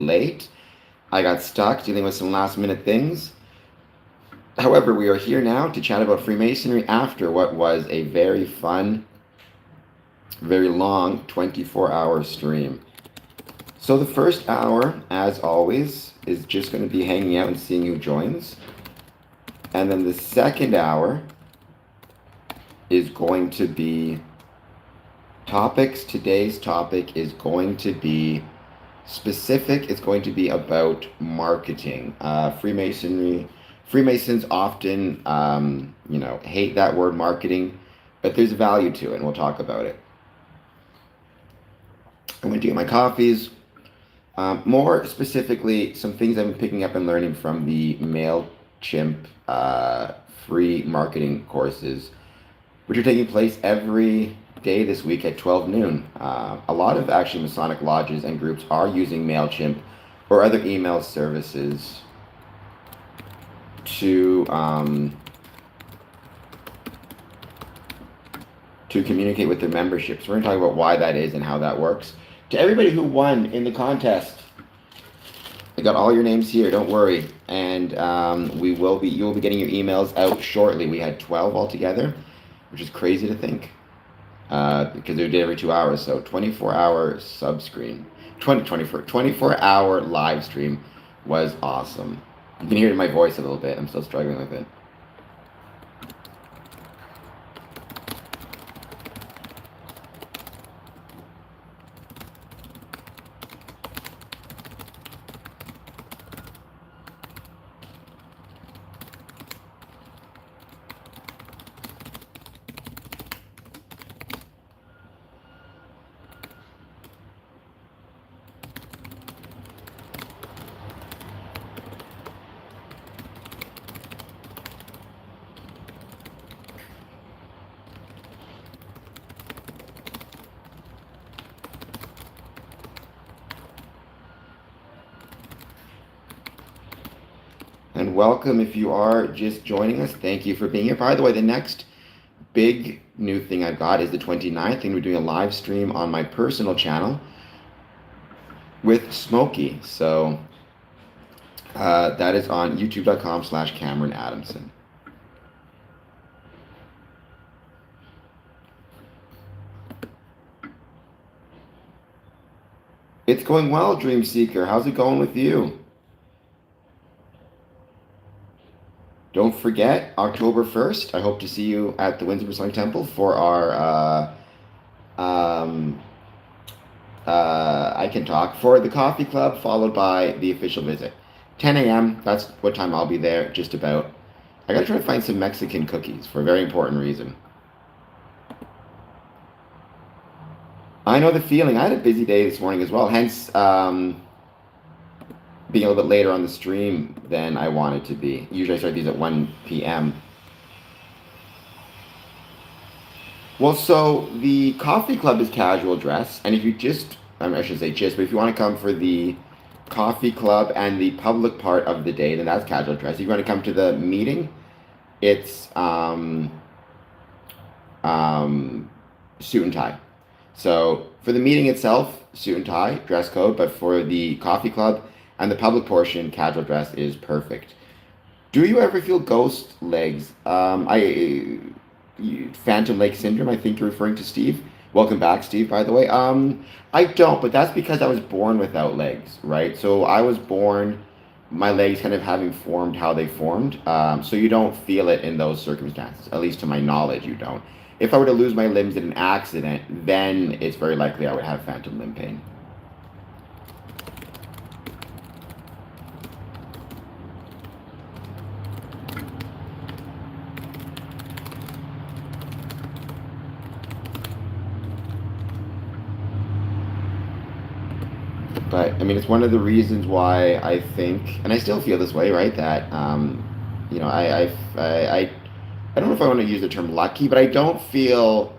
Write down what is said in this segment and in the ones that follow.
late. I got stuck dealing with some last minute things. However, we are here now to chat about Freemasonry after what was a very fun, very long 24-hour stream. So the first hour, as always, is just going to be hanging out and seeing who joins. And then the second hour is going to be topics. Today's topic is going to be specific. It's going to be about marketing. Freemasons often, hate that word marketing, but there's value to it, and we'll talk about it. I went to get my coffees. More specifically, some things I've been picking up and learning from the MailChimp free marketing courses, which are taking place every day this week at 12 noon. A lot of actually Masonic lodges and groups are using MailChimp or other email services to communicate with their memberships. We're going to talk about why that is and how that works. To everybody who won in the contest, I got all your names here, don't worry. And you will be getting your emails out shortly. We had 12 altogether, which is crazy to think. Because they did every 2 hours, so 24-hour sub-screen. 24-hour live stream was awesome. You can hear it in my voice a little bit. I'm still struggling with it. And welcome if you are just joining us. Thank you for being here. By the way, the next big new thing I've got is the 29th, and we're doing a live stream on my personal channel with Smokey. So that is on youtube.com/Cameron Adamson. It's going well, Dream Seeker. How's it going with you? Don't forget, October 1st, I hope to see you at the Windsor Masonic Temple for our, I can talk, for the coffee club, followed by the official visit. 10 a.m., that's what time I'll be there, just about. I gotta try to find some Mexican cookies for a very important reason. I know the feeling. I had a busy day this morning as well, hence being a little bit later on the stream than I wanted to be. Usually I start these at 1 p.m. Well, so the coffee club is casual dress, and if you just, I shouldn't say just, but if you want to come for the coffee club and the public part of the day, then that's casual dress. If you want to come to the meeting, it's suit and tie. So for the meeting itself, suit and tie, dress code, but for the coffee club and the public portion, casual dress is perfect. Do you ever feel ghost legs? Phantom leg syndrome, I think you're referring to, Steve. Welcome back, Steve, by the way. I don't, but that's because I was born without legs, right? So I was born, my legs kind of having formed how they formed. So you don't feel it in those circumstances, at least to my knowledge, you don't. If I were to lose my limbs in an accident, then it's very likely I would have phantom limb pain. But I mean, it's one of the reasons why I think, and I still feel this way, right? That I don't know if I want to use the term lucky, but I don't feel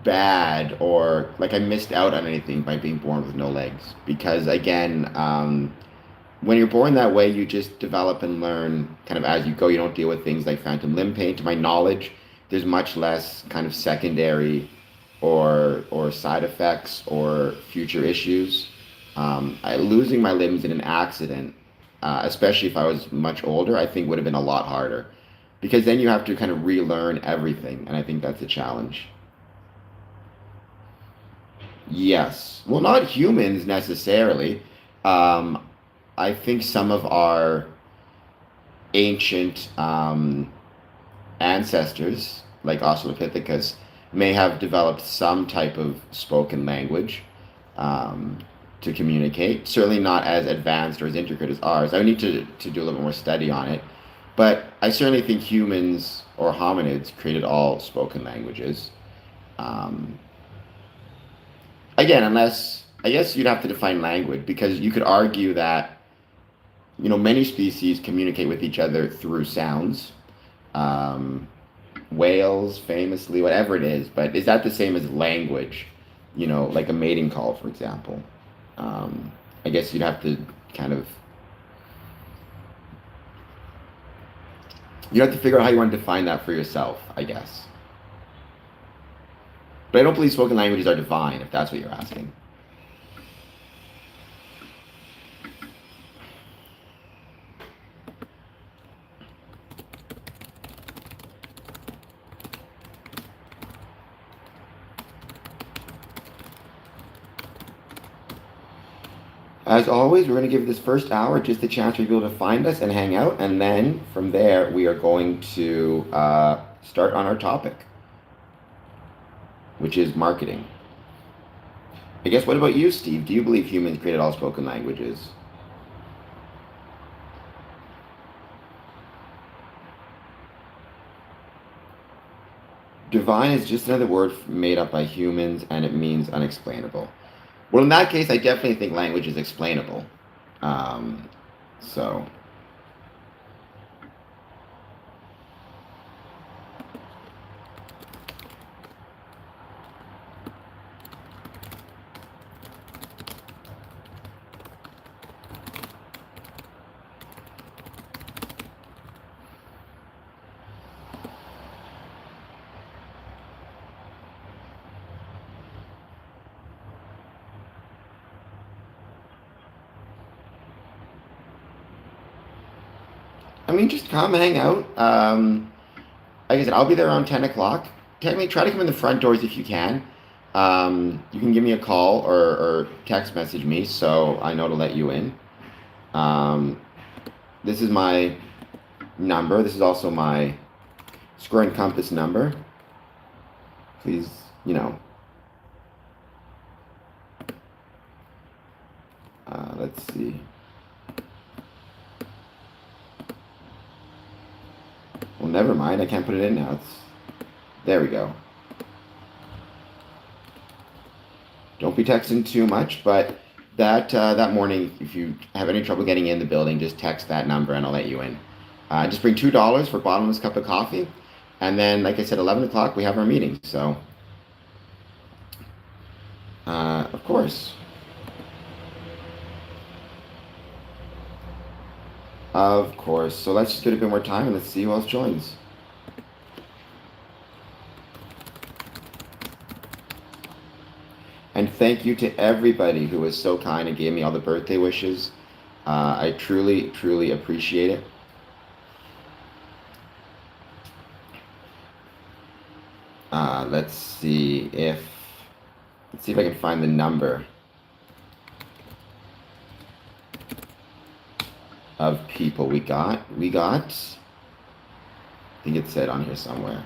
bad or like I missed out on anything by being born with no legs. Because again, when you're born that way, you just develop and learn kind of as you go. You don't deal with things like phantom limb pain. To my knowledge, there's much less kind of secondary or side effects or future issues. Losing my limbs in an accident, especially if I was much older, I think would have been a lot harder. Because then you have to kind of relearn everything, and I think that's a challenge. Yes. Well, not humans necessarily. Um, I think some of our ancient ancestors, like Australopithecus, may have developed some type of spoken language um, to communicate. Certainly not as advanced or as intricate as ours. I would need to do a little bit more study on it. But I certainly think humans or hominids created all spoken languages. Um, Again, unless I guess you'd have to define language because you could argue that many species communicate with each other through sounds. Um, Whales, famously, whatever it is, but is that the same as language? Like a mating call, for example. Um, I guess you'd have to kind of you have to figure out how you want to define that for yourself, I guess. But I don't believe spoken languages are divine, if that's what you're asking. As always, we're going to give this first hour just a chance for people to find us and hang out, and then from there we are going to start on our topic, which is marketing. I guess, what about you, Steve? Do you believe humans created all spoken languages? Divine is just another word made up by humans, and it means unexplainable. Well, in that case, I definitely think language is explainable. Um, so, I mean, just come hang out. Like I said, I'll be there around 10 o'clock. Technically, try to come in the front doors if you can. You can give me a call or text message me so I know to let you in. Um, this is my number. This is also my square and compass number. Please, let's see. Well, never mind. I can't put it in now. There we go. Don't be texting too much, but that morning, if you have any trouble getting in the building, just text that number and I'll let you in. Just bring $2 for a bottomless cup of coffee, and then, like I said, 11 o'clock we have our meeting. So, of course, of course. So let's just get a bit more time and let's see who else joins. And thank you to everybody who was so kind and gave me all the birthday wishes. I truly, truly appreciate it. Let's see if I can find the number of people we got. I think it said on here somewhere.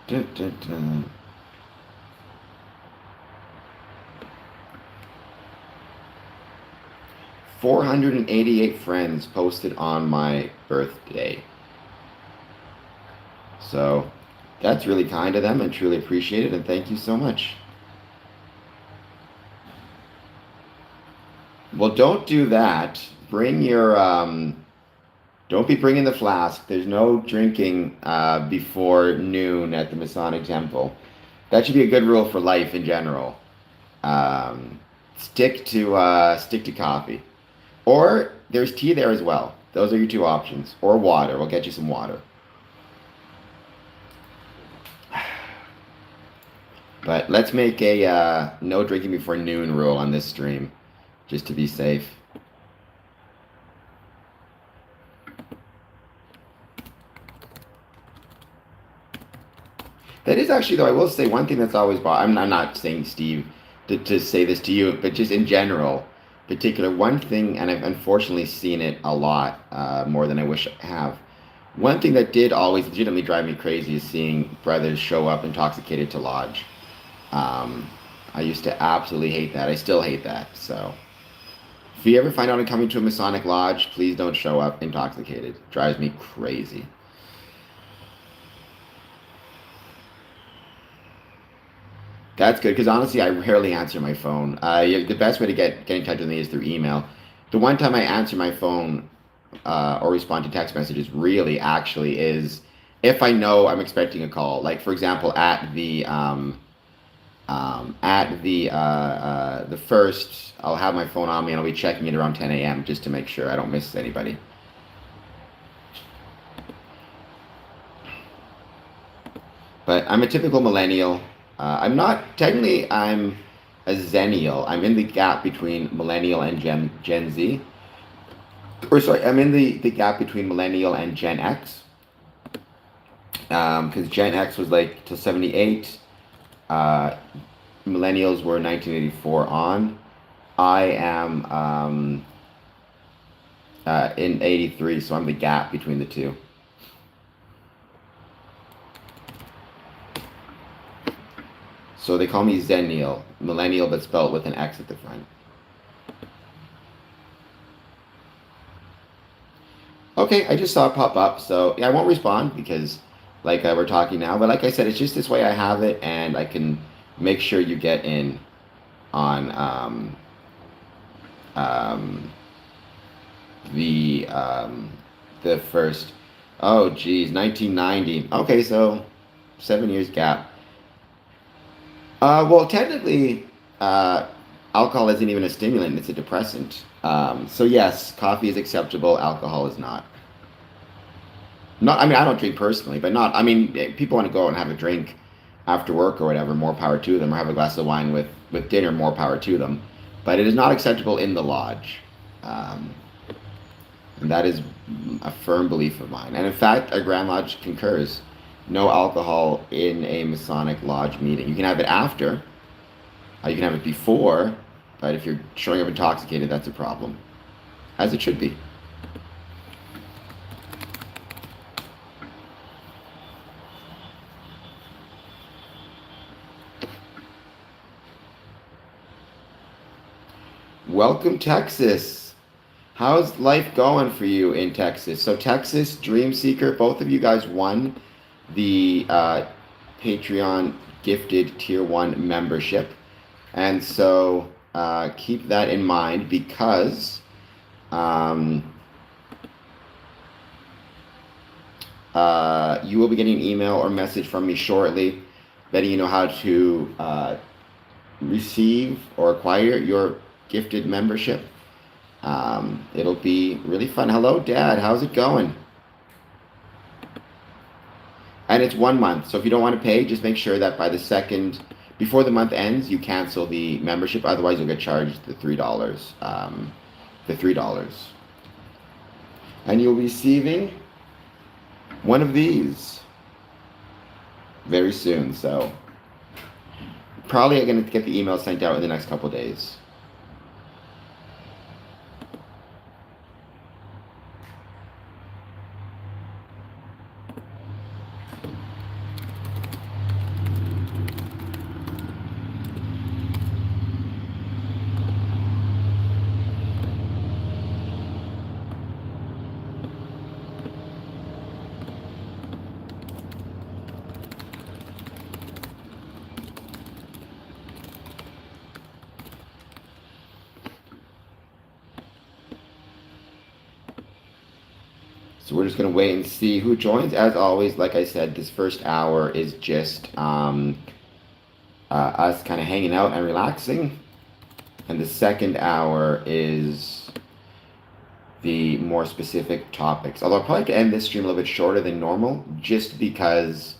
Dun, dun, dun. 488 friends posted on my birthday. So that's really kind of them and truly appreciate it, and thank you so much. Well, don't do that. Bring your don't be bringing the flask. There's no drinking before noon at the Masonic Temple. That should be a good rule for life in general. Um, stick to coffee, or there's tea there as well. Those are your two options, or water. We'll get you some water. But let's make a no drinking before noon rule on this stream, just to be safe. That is actually, though, I will say one thing that's always I'm not saying, Steve, to say this to you, but just in general, particular one thing, and I've unfortunately seen it a lot, more than I wish I have. One thing that did always legitimately drive me crazy is seeing brothers show up intoxicated to lodge. Um, I used to absolutely hate that. I still hate that. So if you ever find out I'm coming to a Masonic lodge, please don't show up intoxicated. It drives me crazy. That's good, because honestly, I rarely answer my phone. The best way to get in touch with me is through email. The one time I answer my phone or respond to text messages really actually is if I know I'm expecting a call. Like for example, at the first, I'll have my phone on me and I'll be checking it around 10 a.m. just to make sure I don't miss anybody. But I'm a typical millennial. I'm not technically. I'm a zennial. I'm in the gap between millennial and Gen Z. Or sorry, I'm in the gap between millennial and Gen X. Because Gen X was like till 78. Millennials were 1984 on. I am in 83, so I'm the gap between the two. So they call me Zennial, millennial, but spelled with an X at the front. Okay, I just saw it pop up, so yeah, I won't respond because, like we're talking now. But like I said, it's just this way I have it, and I can make sure you get in on the first. Oh, geez, 1990. Okay, so 7 years gap. Well, technically, alcohol isn't even a stimulant; it's a depressant. So yes, coffee is acceptable. Alcohol is not. Not. I mean, I don't drink personally, but not. I mean, people want to go out and have a drink after work or whatever. More power to them. Or have a glass of wine with dinner. More power to them. But it is not acceptable in the lodge, and that is a firm belief of mine. And in fact, our Grand Lodge concurs. No alcohol in a Masonic lodge meeting. You can have it after. You can have it before, but if you're showing up intoxicated, that's a problem. As it should be. Welcome, Texas. How's life going for you in Texas? So Texas, Dream Seeker, both of you guys won the Patreon gifted tier 1 membership, and so keep that in mind because you will be getting an email or message from me shortly letting you know how to receive or acquire your gifted membership. It'll be really fun. Hello, Dad, how's it going? And it's 1 month, so if you don't want to pay, just make sure that by the second, before the month ends, you cancel the membership. Otherwise, you'll get charged the $3. And you'll be receiving one of these very soon. So probably going to get the email sent out in the next couple of days. So we're just going to wait and see who joins. As always, like I said, this first hour is just us kind of hanging out and relaxing. And the second hour is the more specific topics. Although I'll probably have to end this stream a little bit shorter than normal, just because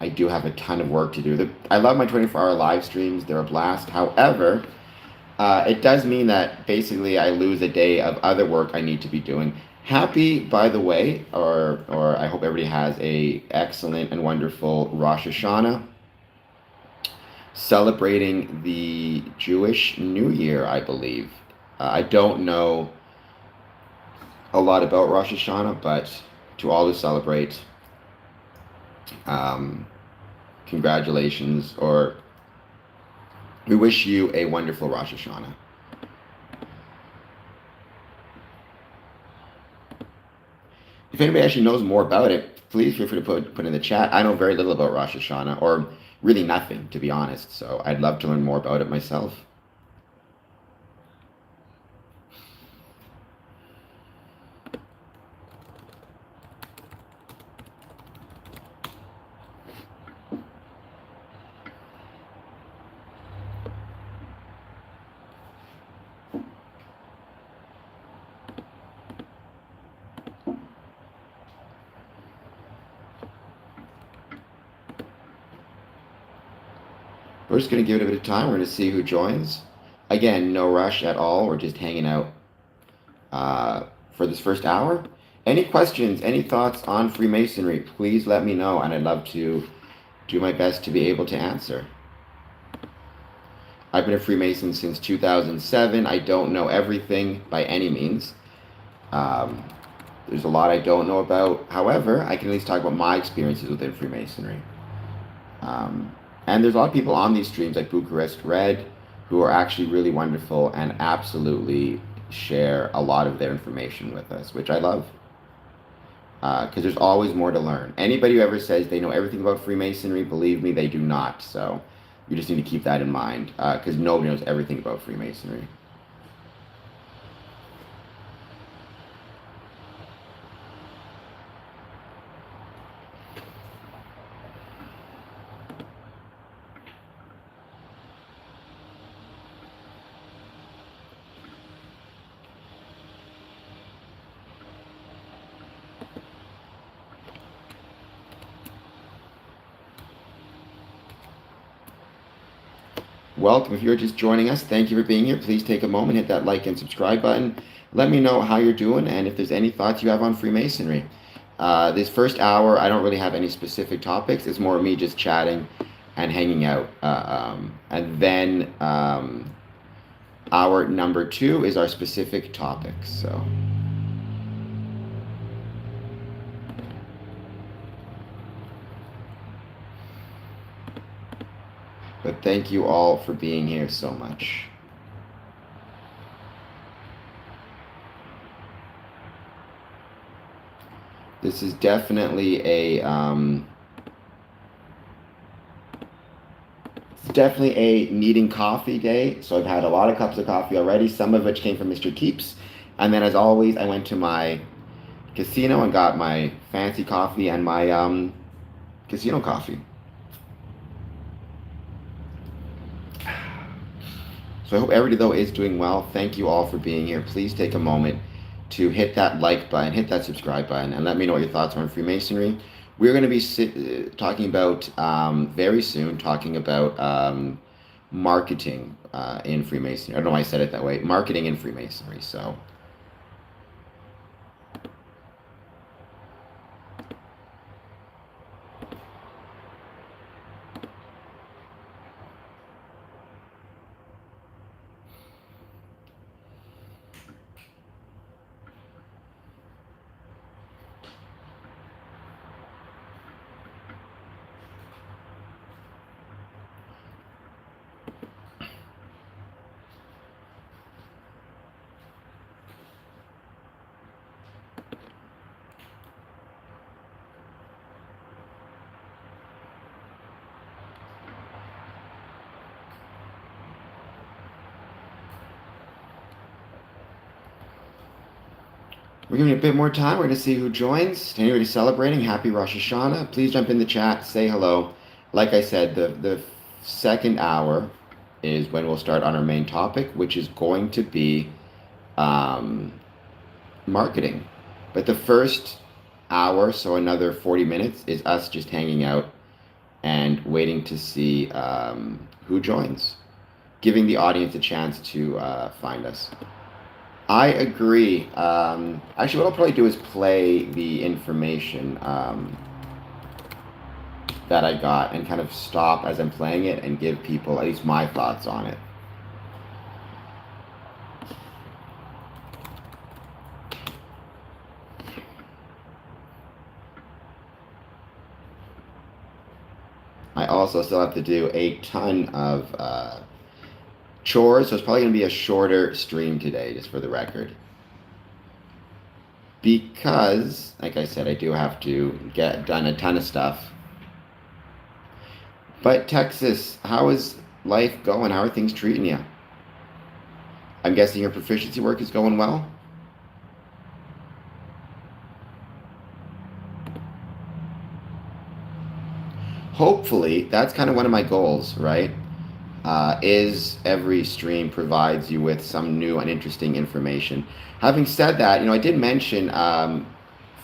I do have a ton of work to do. I love my 24-hour live streams. They're a blast. However, it does mean that basically I lose a day of other work I need to be doing. Happy, by the way, or I hope everybody has a excellent and wonderful Rosh Hashanah, celebrating the Jewish New Year, I believe. I don't know a lot about Rosh Hashanah, but to all who celebrate, um, congratulations, or we wish you a wonderful Rosh Hashanah. If anybody actually knows more about it, please feel free to put in the chat. I know very little about Rosh Hashanah, or really nothing, to be honest. So I'd love to learn more about it myself. We're just going to give it a bit of time. We're going to see who joins. Again, no rush at all. We're just hanging out for this first hour. Any questions, any thoughts on Freemasonry, please let me know, and I'd love to do my best to be able to answer. I've been a Freemason since 2007. I don't know everything by any means. There's a lot I don't know about. However, I can at least talk about my experiences within Freemasonry. And there's a lot of people on these streams like Bucharest Red who are actually really wonderful and absolutely share a lot of their information with us, which I love. Because there's always more to learn. Anybody who ever says they know everything about Freemasonry, believe me, they do not. So you just need to keep that in mind, because nobody knows everything about Freemasonry. Welcome. If you're just joining us, thank you for being here. Please take a moment, hit that like and subscribe button. Let me know how you're doing and if there's any thoughts you have on Freemasonry. This first hour, I don't really have any specific topics. It's more me just chatting and hanging out. And then hour number 2 is our specific topics. So. But thank you all for being here so much. This is definitely a needing coffee day. So I've had a lot of cups of coffee already, some of which came from Mr. Keeps. And then as always, I went to my casino and got my fancy coffee and my casino coffee. So I hope everybody, though, is doing well. Thank you all for being here. Please take a moment to hit that like button, hit that subscribe button, and let me know what your thoughts are on Freemasonry. We're going to be talking about, very soon, marketing in Freemasonry. I don't know why I said it that way. Marketing in Freemasonry. So. We're giving it a bit more time. We're going to see who joins. To anybody celebrating, happy Rosh Hashanah. Please jump in the chat, say hello. Like I said, the second hour is when we'll start on our main topic, which is going to be marketing. But the first hour, so another 40 minutes, is us just hanging out and waiting to see who joins, giving the audience a chance to find us. I agree. Actually, what I'll probably do is play the information that I got and kind of stop as I'm playing it and give people at least my thoughts on it. I also still have to do a ton of chores, so it's probably going to be a shorter stream today, just for the record. Because, like I said, I do have to get done a ton of stuff. But Texas, how is life going? How are things treating you? I'm guessing your proficiency work is going well? Hopefully, that's kind of one of my goals, right? Is every stream provides you with some new and interesting information. Having said that, I did mention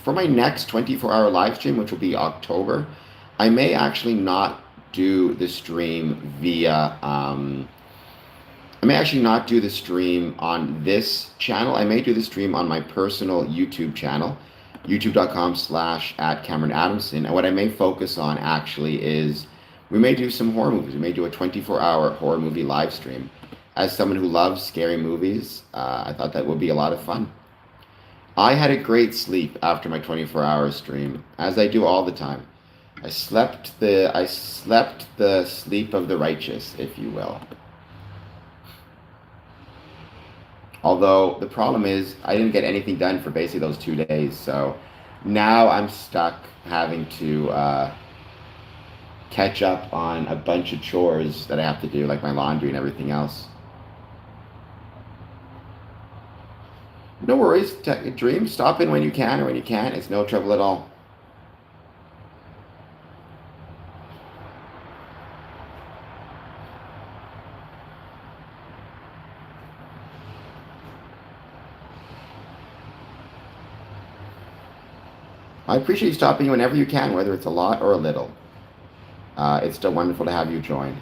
for my next 24-hour live stream, which will be October, I may actually not do the stream via. I may actually not do the stream on this channel. I may do the stream on my personal YouTube channel, youtube.com/@CameronAdamson. And what I may focus on actually is we may do some horror movies. We may do a 24-hour horror movie live stream. As someone who loves scary movies, I thought that would be a lot of fun. I had a great sleep after my 24-hour stream, as I do all the time. I slept the sleep of the righteous, if you will. Although the problem is I didn't get anything done for basically those 2 days, so now I'm stuck having to catch up on a bunch of chores that I have to do, like my laundry and everything else. No worries, Dream. Stop in when you can or when you can't. It's no trouble at all. I appreciate you stopping whenever you can, whether it's a lot or a little. It's still wonderful to have you join.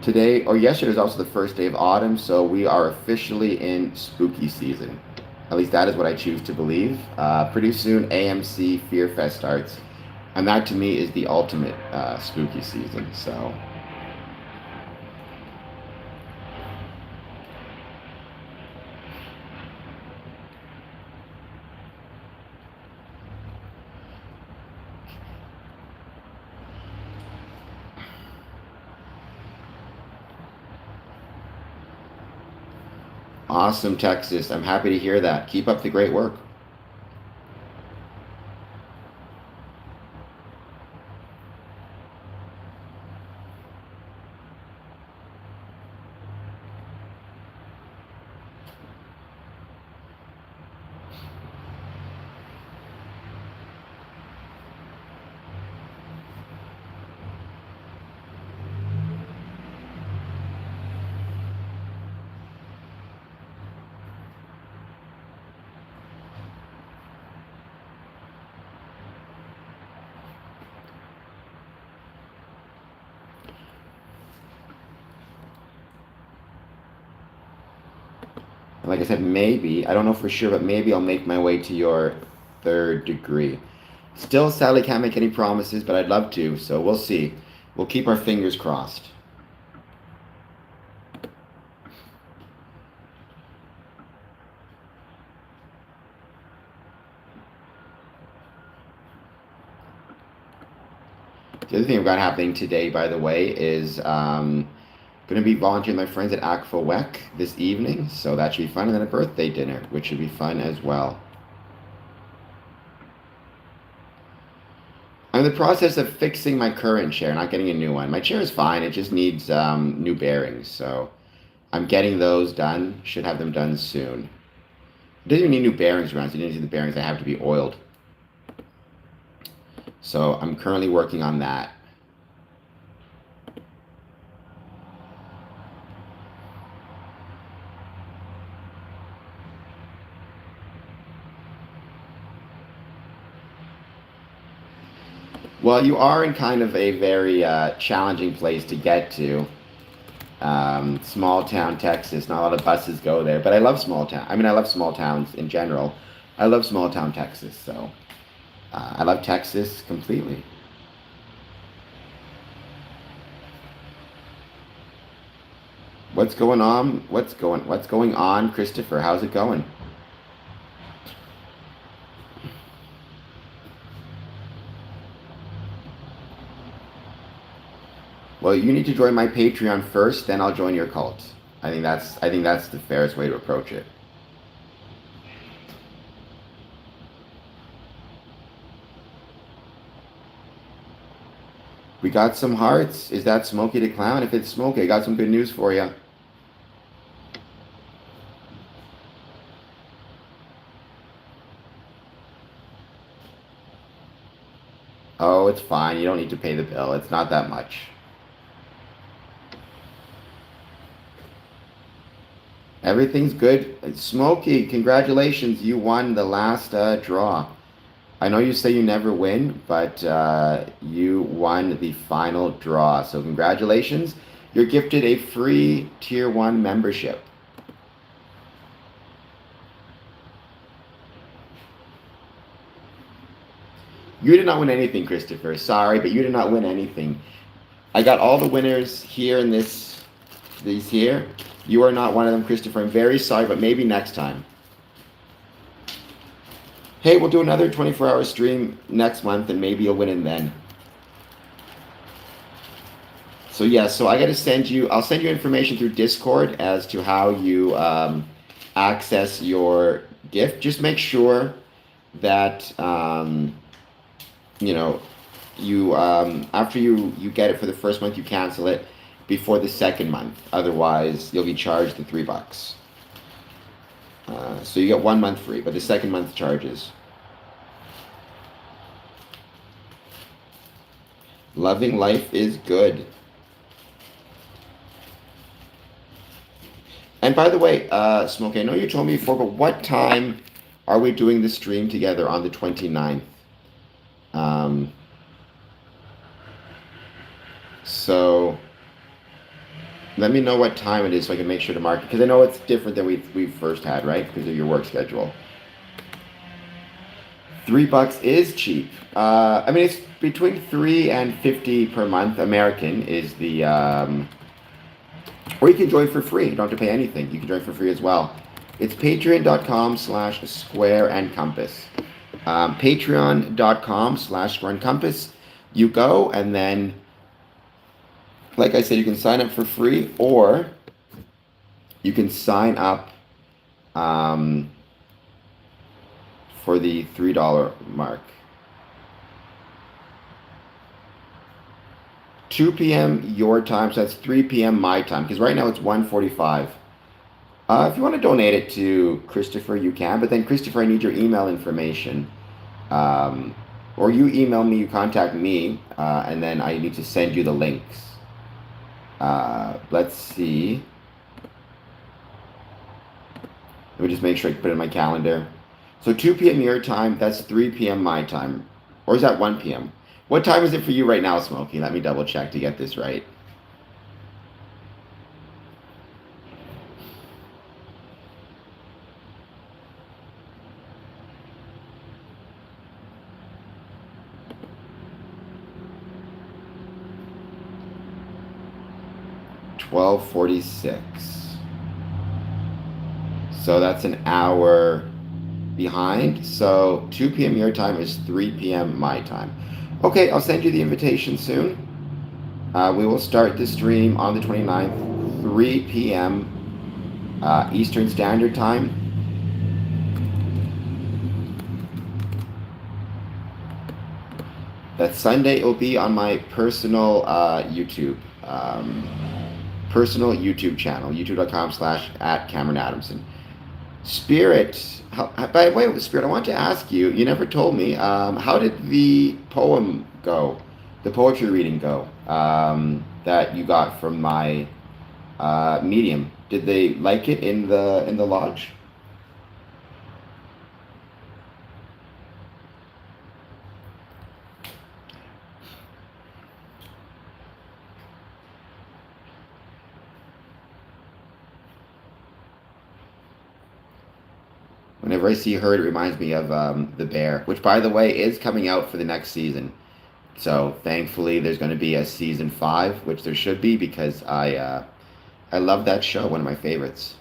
Today, or yesterday, was also the first day of autumn, so we are officially in spooky season. At least that is what I choose to believe. Pretty soon, AMC Fear Fest starts, and that to me is the ultimate spooky season. So. Awesome, Texas. I'm happy to hear that. Keep up the great work. Like I said, maybe, I don't know for sure, but maybe I'll make my way to your third degree. Still, sadly, can't make any promises, but I'd love to, so we'll see. We'll keep our fingers crossed. The other thing I've got happening today, by the way, is going to be volunteering with my friends at Akfa Wek this evening, so that should be fun, and then a birthday dinner, which should be fun as well. I'm in the process of fixing my current chair, not getting a new one. My chair is fine, it just needs new bearings, so I'm getting those done. Should have them done soon. It doesn't even need new bearings around, so you need to see the bearings that have to be oiled. So I'm currently working on that. Well, you are in kind of a very challenging place to get to. Small town Texas. Not a lot of buses go there, but I love small town. I mean, I love small towns in general. I love small town Texas, so I love Texas completely. What's going on? What's going on, Christopher? How's it going? Well, you need to join my Patreon first, then I'll join your cult. I think that's the fairest way to approach it. We got some hearts. Is that Smokey the Clown? If it's Smokey, I got some good news for you. Oh, it's fine. You don't need to pay the bill. It's not that much. Everything's good. Smokey, congratulations. You won the last draw. I know you say you never win, but you won the final draw. So congratulations. You're gifted a free Tier 1 membership. You did not win anything, Christopher. Sorry, but you did not win anything. I got all the winners here in these here. You are not one of them, Christopher. I'm very sorry, but maybe next time. Hey, we'll do another 24-hour stream next month, and maybe you'll win it then. So yeah, so I got to send you. I'll send you information through Discord as to how you access your gift. Just make sure that you know you after you get it for the first month, you cancel it before the second month. Otherwise, you'll be charged the $3. So you get 1 month free, but the second month charges. Loving life is good. And by the way, Smokey, I know you told me before, but what time are we doing the stream together on the 29th? Um, so let me know what time it is so I can make sure to mark it. Because I know it's different than we first had, right? Because of your work schedule. $3 is cheap. I mean, it's between 3 and 50 per month. American is the, or you can join for free. You don't have to pay anything. You can join for free as well. It's patreon.com/square and compass. Patreon.com/square and compass. You go, and then, like I said, you can sign up for free, or you can sign up um, for the $3 mark. 2 p.m. your time, so that's 3 p.m. my time, because right now it's 1:45. If you want to donate it to Christopher, you can, but then, Christopher, I need your email information. Um, or you email me, you contact me, and then I need to send you the links. Let's see. Let me just make sure I can put it in my calendar. So 2 p.m. your time, that's 3 p.m. my time. Or is that 1 p.m.? What time is it for you right now, Smokey? Let me double check to get this right. 12:46. So that's an hour behind. So 2 p.m. your time is 3 p.m. my time. Okay, I'll send you the invitation soon. We will start the stream on the 29th, 3 p.m. Eastern Standard Time. That Sunday it will be on my personal YouTube channel, youtube.com/@CameronAdamson. Spirit, by the way, Spirit, I want to ask you, you never told me, how did the poem go, the poetry reading go, that you got from my medium? Did they like it in the lodge? Whenever I see her, it reminds me of The Bear, which, by the way, is coming out for the next season. So thankfully, there's going to be a season 5, which there should be because I love that show, one of my favorites.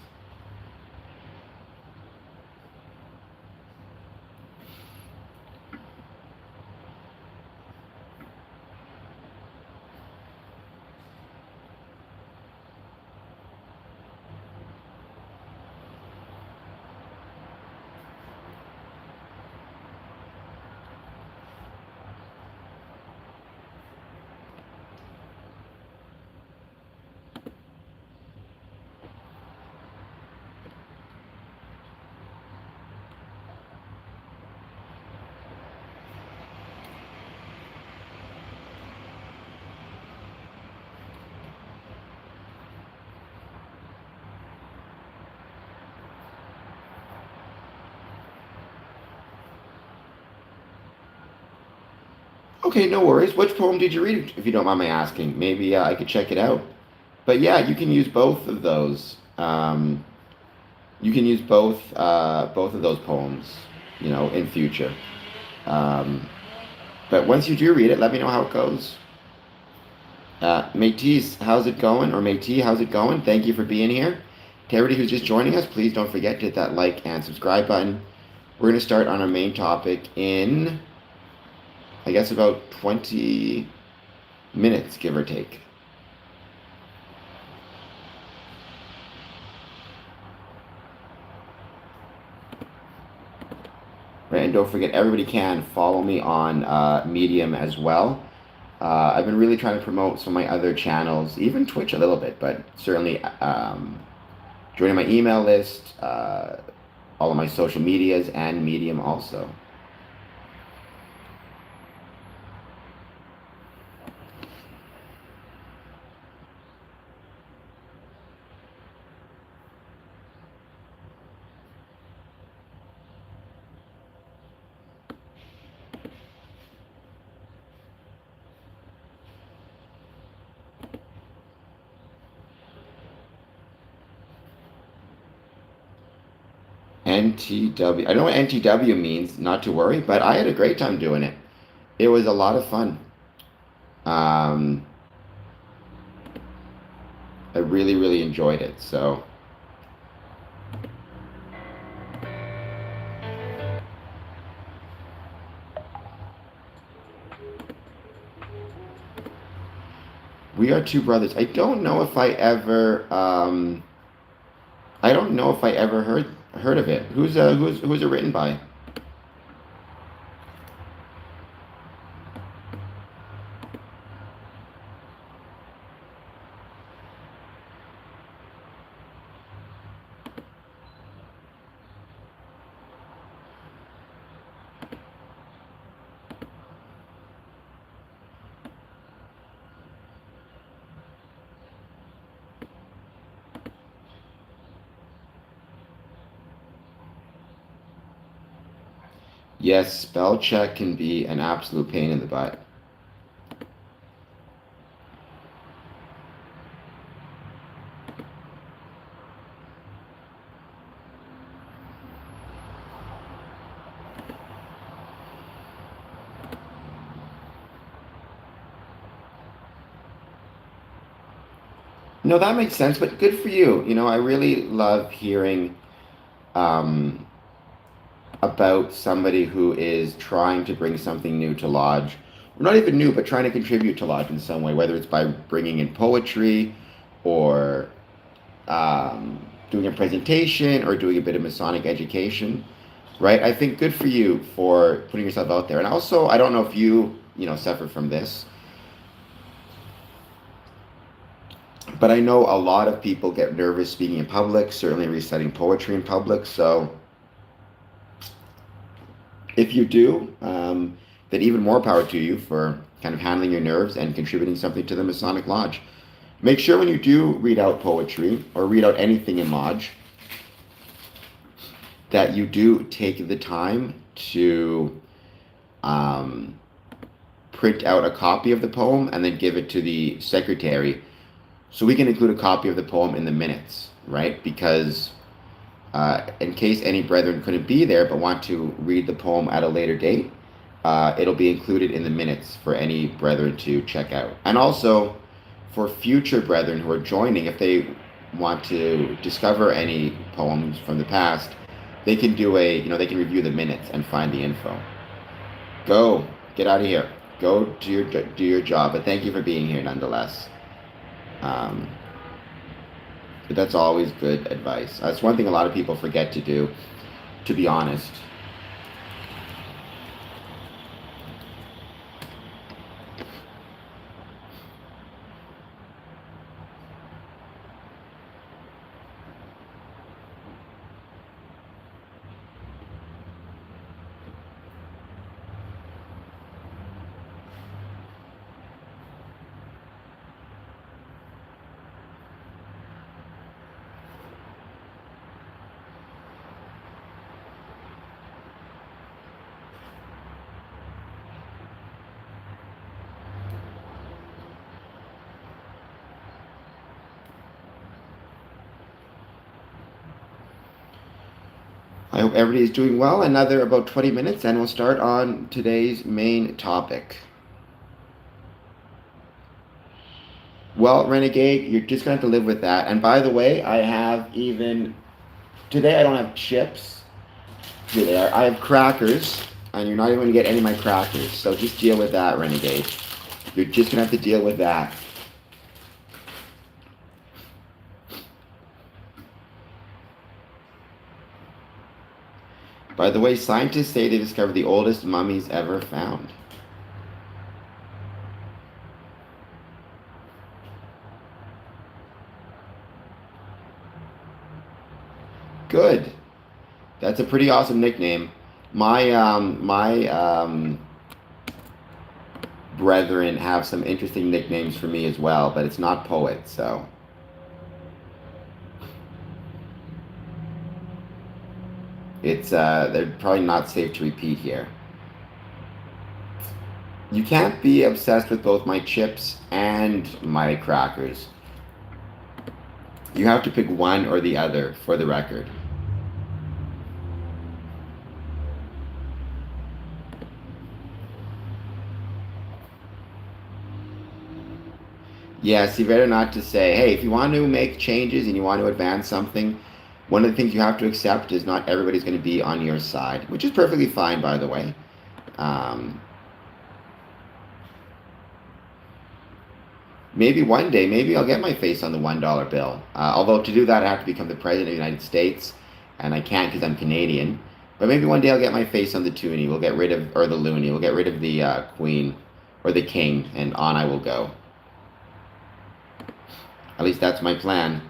Okay, no worries. Which poem did you read, if you don't mind my asking? Maybe I could check it out. But yeah, you can use both of those. You can use both of those poems, in future. Um, but once you do read it, let me know how it goes. Métis, how's it going? Or Métis, how's it going? Thank you for being here. To everybody who's just joining us, please don't forget to hit that like and subscribe button. We're going to start on our main topic in, I guess, about 20 minutes, give or take. Right, and don't forget, everybody can follow me on Medium as well. I've been really trying to promote some of my other channels, even Twitch a little bit, but certainly joining my email list, all of my social medias, and Medium also. NTW. I know what NTW means, not to worry, but I had a great time doing it. It was a lot of fun. Um, I really, really enjoyed it. So, we are two brothers. I don't know if I ever heard of it. Who's it written by? Yes, spell check can be an absolute pain in the butt. No, that makes sense, but good for you. I really love hearing um, about somebody who is trying to bring something new to Lodge. Or not even new, but trying to contribute to Lodge in some way, whether it's by bringing in poetry or doing a presentation or doing a bit of Masonic education, right? I think good for you for putting yourself out there. And also, I don't know if you suffer from this, but I know a lot of people get nervous speaking in public, certainly reciting poetry in public. So if you do, then even more power to you for kind of handling your nerves and contributing something to the Masonic Lodge. Make sure when you do read out poetry or read out anything in Lodge that you do take the time to print out a copy of the poem and then give it to the secretary so we can include a copy of the poem in the minutes, right? Because In case any brethren couldn't be there but want to read the poem at a later date, it'll be included in the minutes for any brethren to check out. And also for future brethren who are joining, if they want to discover any poems from the past, they can they can review the minutes and find the info. Go, get out of here. Go do your job. But thank you for being here nonetheless. Um, but that's always good advice. That's one thing a lot of people forget to do, to be honest. I hope everybody is doing well. Another about 20 minutes, and we'll start on today's main topic. Well, Renegade, you're just going to have to live with that. And by the way, today I don't have chips. Here they are. I have crackers, and you're not even going to get any of my crackers. So just deal with that, Renegade. You're just going to have to deal with that. By the way, scientists say they discovered the oldest mummies ever found. Good. That's a pretty awesome nickname. My brethren have some interesting nicknames for me as well, but it's not poet, so. They're probably not safe to repeat here. You can't be obsessed with both my chips and my crackers. You have to pick one or the other for the record. Yes, you better not to say, hey, if you want to make changes and you want to advance something, one of the things you have to accept is not everybody's going to be on your side, which is perfectly fine, by the way. Maybe one day, maybe I'll get my face on the $1 bill. Although to do that, I have to become the president of the United States, and I can't because I'm Canadian. But maybe one day I'll get my face on the toonie. We'll get rid of, or the loonie. We'll get rid of the queen or the king, and on I will go. At least that's my plan.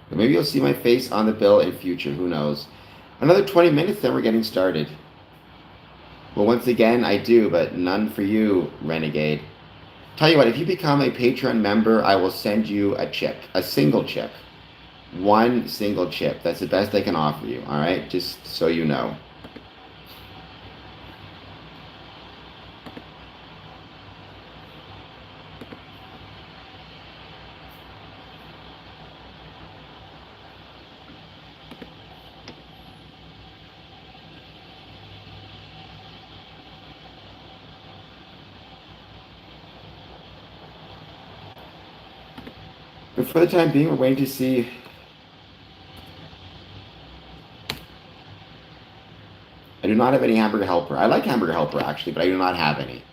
But maybe you'll see my face on the bill in future. Who knows? Another 20 minutes, then we're getting started. Well, once again, I do, but none for you, Renegade. Tell you what, if you become a Patreon member, I will send you a chip. A single chip. One single chip. That's the best I can offer you, alright? Just so you know. But for the time being, we're waiting to see. I do not have any hamburger helper. I like hamburger helper, actually, but I do not have any.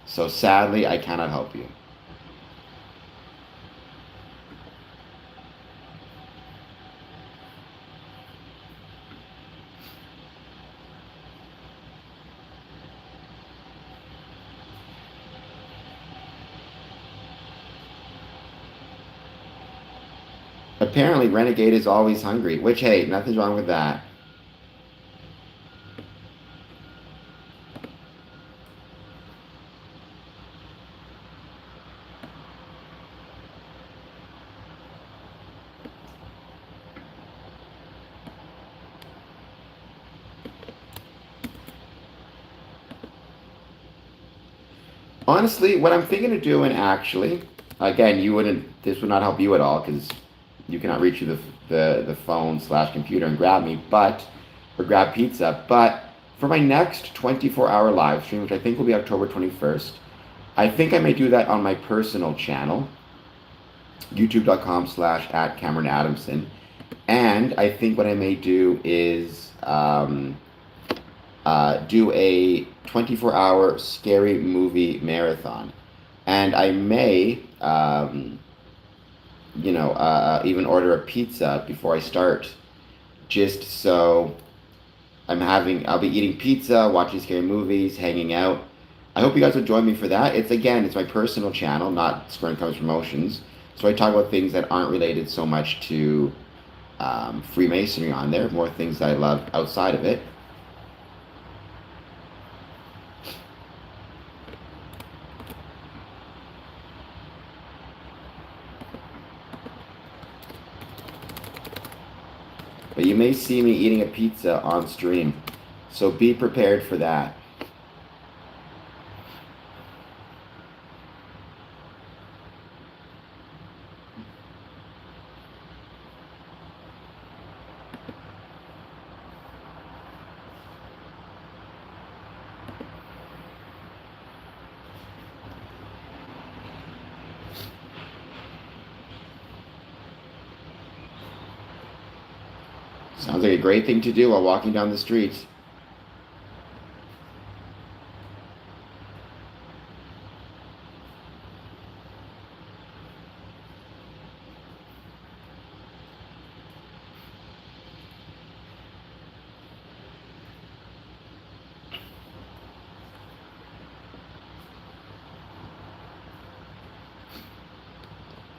So sadly, I cannot help you. Apparently, Renegade is always hungry, which, hey, nothing's wrong with that. Honestly, what I'm thinking of doing actually, again, this would not help you at all because you cannot reach the phone slash computer and grab me, or grab pizza. But for my next 24-hour live stream, which I think will be October 21st, I think I may do that on my personal channel, youtube.com/at Cameron Adamson. And I think what I may do is do a 24-hour scary movie marathon. And I may, even order a pizza before I start, just so I'll be eating pizza, watching scary movies, hanging out. I hope you guys will join me for that. It's my personal channel, not Square Income's Promotions. So I talk about things that aren't related so much to Freemasonry on there, more things that I love outside of it. But you may see me eating a pizza on stream, so be prepared for that. Sounds like a great thing to do while walking down the streets.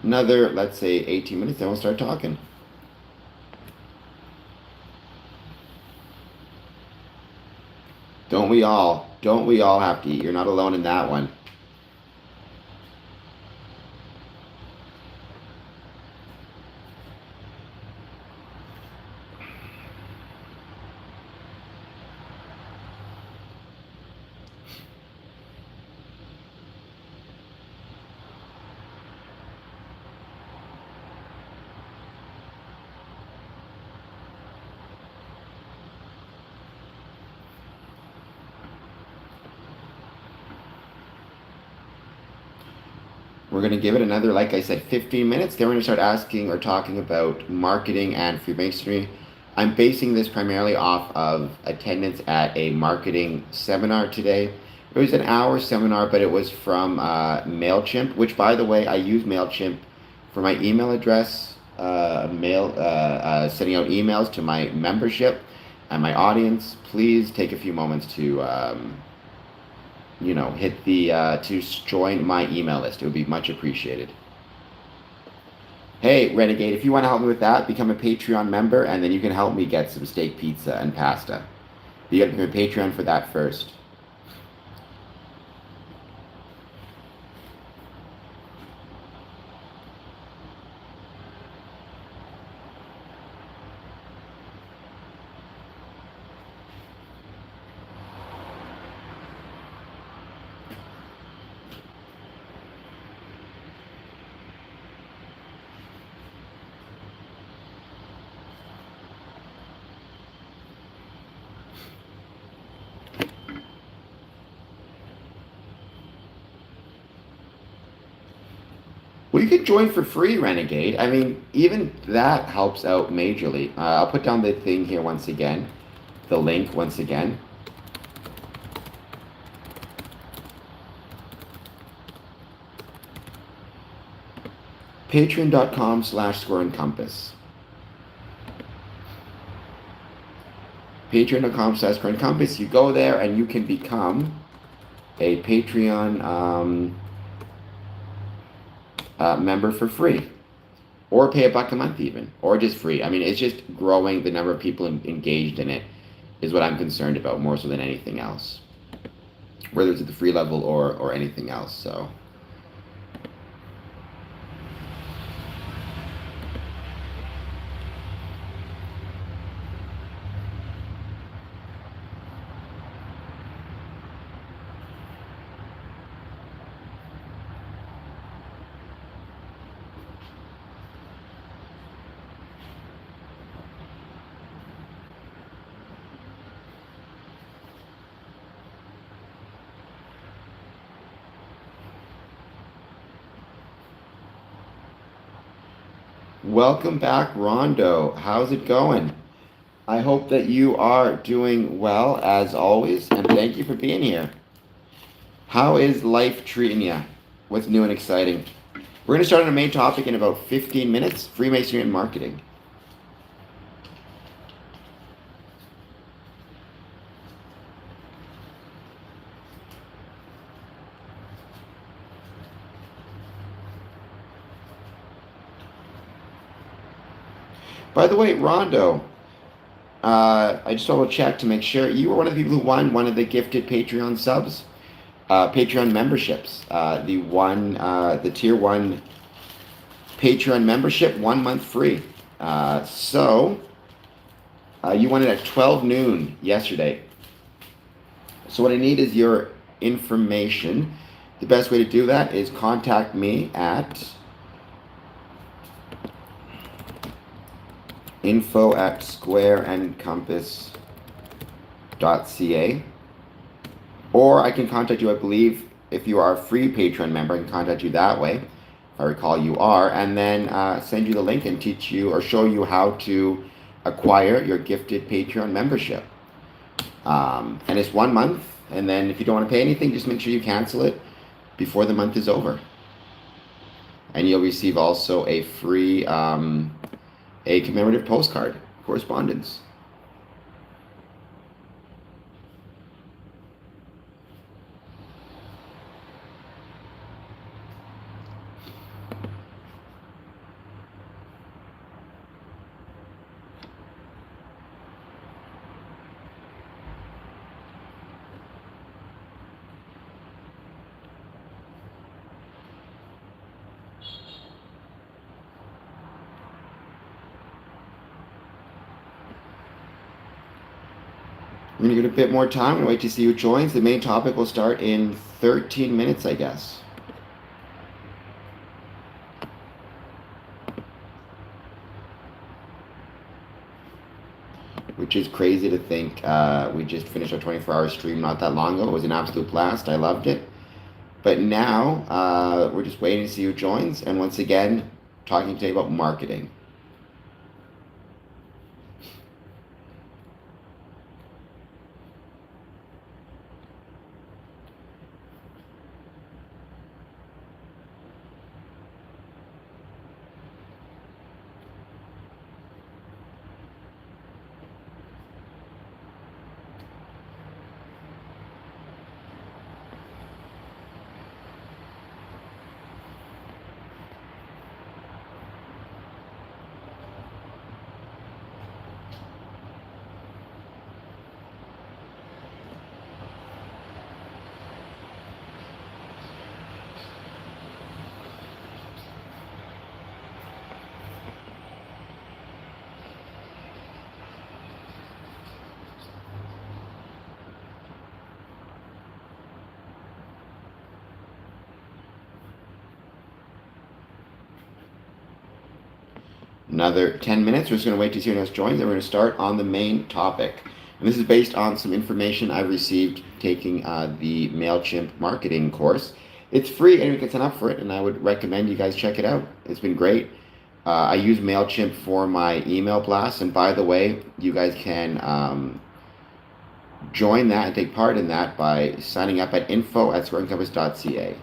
Another, let's say, 18 minutes, then we'll start talking. Don't we all have to eat? You're not alone in that one. We're going to give it another, like I said, 15 minutes. Then we're going to start asking or talking about marketing and Freemasonry. I'm basing this primarily off of attendance at a marketing seminar today. It was an hour seminar, but it was from MailChimp, which, by the way, I use MailChimp for my email address, sending out emails to my membership and my audience. Please take a few moments to hit to join my email list. It would be much appreciated. Hey, Renegade, if you want to help me with that, become a Patreon member, and then you can help me get some steak pizza and pasta. You got to become a Patreon for that first. Well, you could join for free, Renegade. I mean, even that helps out majorly. I'll put down the thing here once again, the link once again. Patreon.com/SquareandCompass. Patreon.com/SquareandCompass. You go there and you can become a Patreon member for free, or pay $1 a month even, or just free. I mean, it's just growing the number of people engaged in it is what I'm concerned about more so than anything else, whether it's at the free level or anything else. So Welcome back, Rondo. How's it going? I hope that you are doing well as always, and thank you for being here. How is life treating you? What's new and exciting? We're going to start on a main topic in about 15 minutes, Freemasonry and marketing. By the way, Rondo, I just want to check to make sure you were one of the people who won one of the gifted Patreon subs, Patreon memberships. The tier one Patreon membership, 1 month free. You won it at 12 noon yesterday. So what I need is your information. The best way to do that is contact me at info@squareandcompass.ca, or I can contact you. I believe if you are a free Patreon member, I can contact you that way. If I recall, you are, and then send you the link and teach you or show you how to acquire your gifted Patreon membership. And it's 1 month, and then if you don't want to pay anything, just make sure you cancel it before the month is over, and you'll receive also a free a commemorative postcard correspondence. I'm going to give it a bit more time and wait to see who joins. The main topic will start in 13 minutes, I guess. Which is crazy to think. We just finished our 24-hour stream not that long ago. It was an absolute blast. I loved it. But now we're just waiting to see who joins. And once again, talking today about marketing. Another 10 minutes. We're just going to wait to see who else joins, and we're going to start on the main topic. And this is based on some information I received taking the MailChimp marketing course. It's free, and you can sign up for it, and I would recommend you guys check it out. It's been great. I use MailChimp for my email blasts, and by the way, you guys can join that and take part in that by signing up at info@squareandcompass.ca.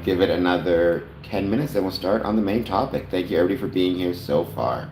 give it another 10 minutes and we'll start on the main topic. Thank you everybody for being here so far.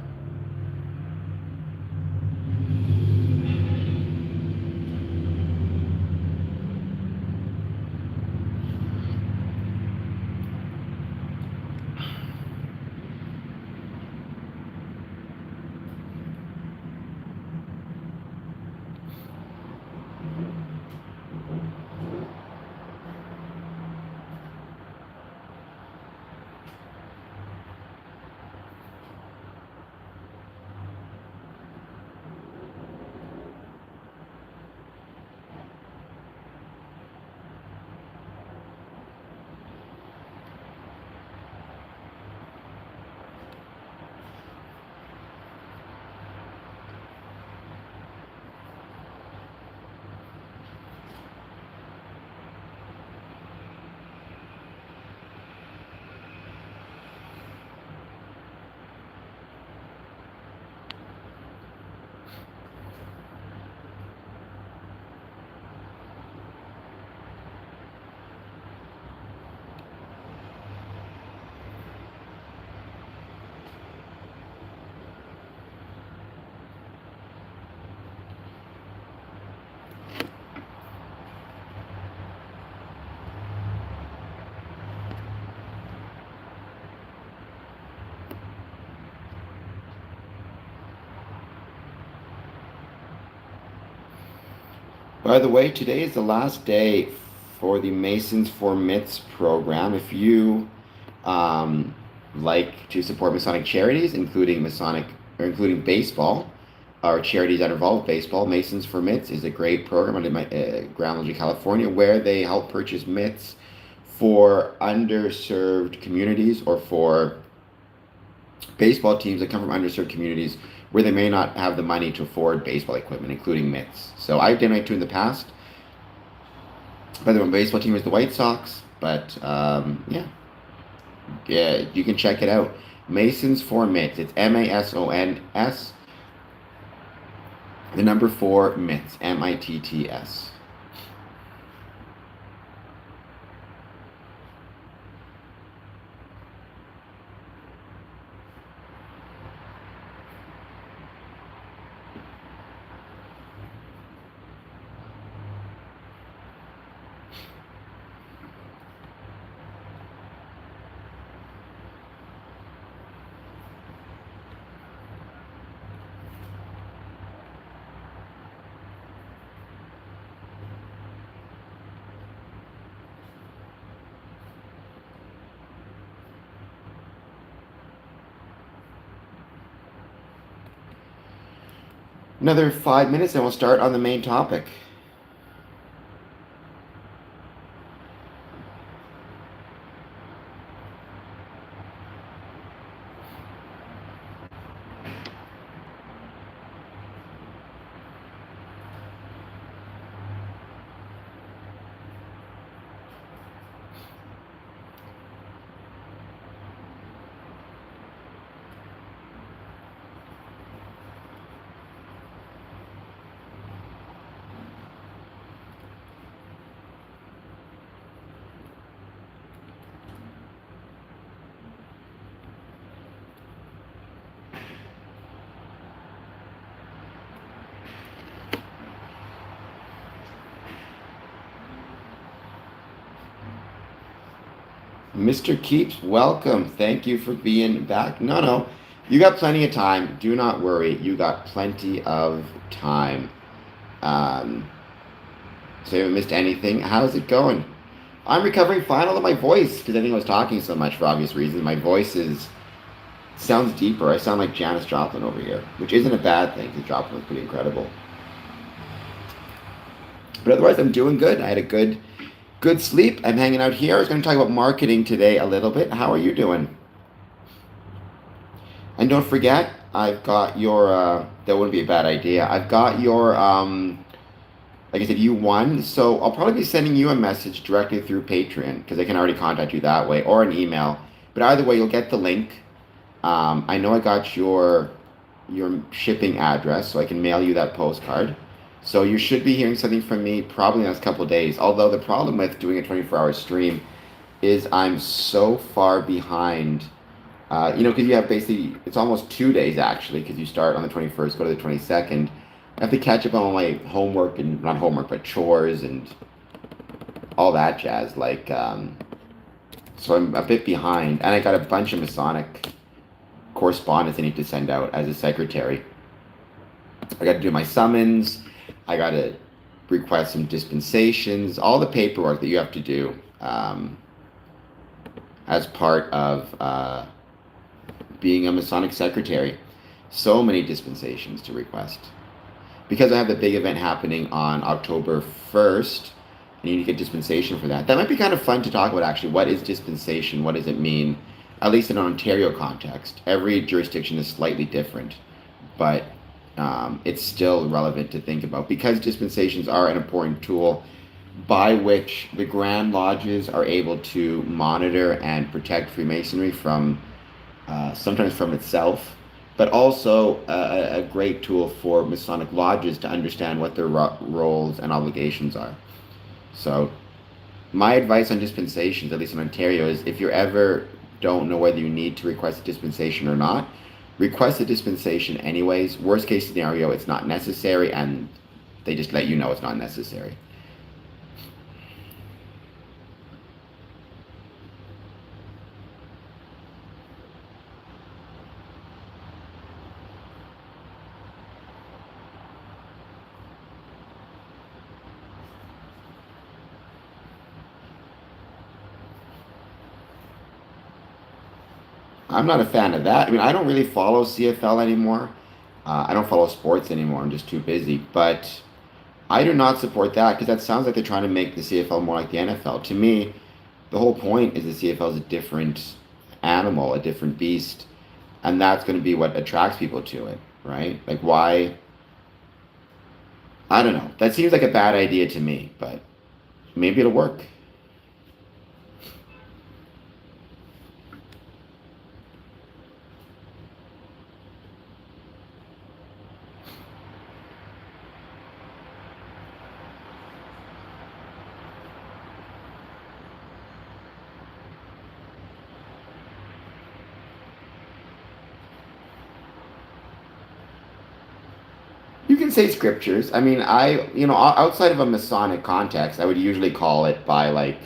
By the way, today is the last day for the Masons for Myths program. If you like to support Masonic charities, including baseball, or charities that involve baseball, Masons for Myths is a great program under my Grand Lodge, California, where they help purchase myths for underserved communities or for baseball teams that come from underserved communities where they may not have the money to afford baseball equipment, including mitts. So I've donated to in the past. By the way, my baseball team is the White Sox, but yeah, you can check it out. Masons for Myths. It's MASONS. The number 4 Myths. MITTS. Another 5 minutes and we'll start on the main topic. Mr. Keeps, welcome. Thank you for being back. No, you got plenty of time. Do not worry. You got plenty of time. So you haven't missed anything. How's it going? I'm recovering fine, although my voice, because I think I was talking so much for obvious reasons, my voice sounds deeper. I sound like Janis Joplin over here, which isn't a bad thing, because Joplin was pretty incredible. But otherwise, I'm doing good. I had a good sleep. I'm hanging out here. I was going to talk about marketing today a little bit. How are you doing? And don't forget, I've got your, that wouldn't be a bad idea. I've got your, like I said, you won. So I'll probably be sending you a message directly through Patreon because I can already contact you that way, or an email. But either way, you'll get the link. I know I got your shipping address, so I can mail you that postcard. So you should be hearing something from me probably in the next couple of days. Although the problem with doing a 24-hour stream is I'm so far behind. Because you have basically, it's almost 2 days actually, because you start on the 21st, go to the 22nd. I have to catch up on all my homework and not homework, but chores and all that jazz. So I'm a bit behind, and I got a bunch of Masonic correspondence I need to send out as a secretary. I got to do my summons. I got to request some dispensations, all the paperwork that you have to do as part of being a Masonic secretary. So many dispensations to request. Because I have the big event happening on October 1st, and you need to get dispensation for that. That might be kind of fun to talk about, actually. What is dispensation? What does it mean? At least in an Ontario context. Every jurisdiction is slightly different, but it's still relevant to think about because dispensations are an important tool by which the Grand Lodges are able to monitor and protect Freemasonry from sometimes from itself, but also a great tool for Masonic lodges to understand what their roles and obligations are. So my advice on dispensations, at least in Ontario, is if you ever don't know whether you need to request a dispensation or not, request a dispensation anyways. Worst case scenario, it's not necessary, and they just let you know it's not necessary. I'm not a fan of that. I mean, I don't really follow CFL anymore. I don't follow sports anymore. I'm just too busy. But I do not support that because that sounds like they're trying to make the CFL more like the NFL. To me, the whole point is the CFL is a different animal, a different beast, and that's going to be what attracts people to it, right? Like, why? I don't know. That seems like a bad idea to me, but maybe it'll work. You can say scriptures. I mean, outside of a Masonic context, I would usually call it by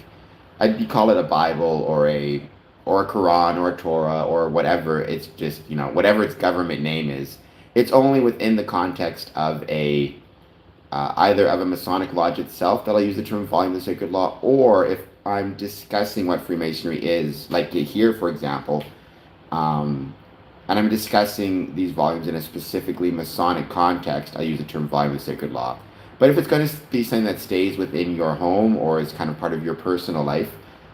I'd call it a Bible or a Quran or a Torah or whatever. It's just, whatever its government name is. It's only within the context of either of a Masonic lodge itself that I'll use the term volume of the sacred law, or if I'm discussing what Freemasonry is, like here, for example, um, and I'm discussing these volumes in a specifically Masonic context, I use the term volume of sacred law. But if it's going to be something that stays within your home or is kind of part of your personal life,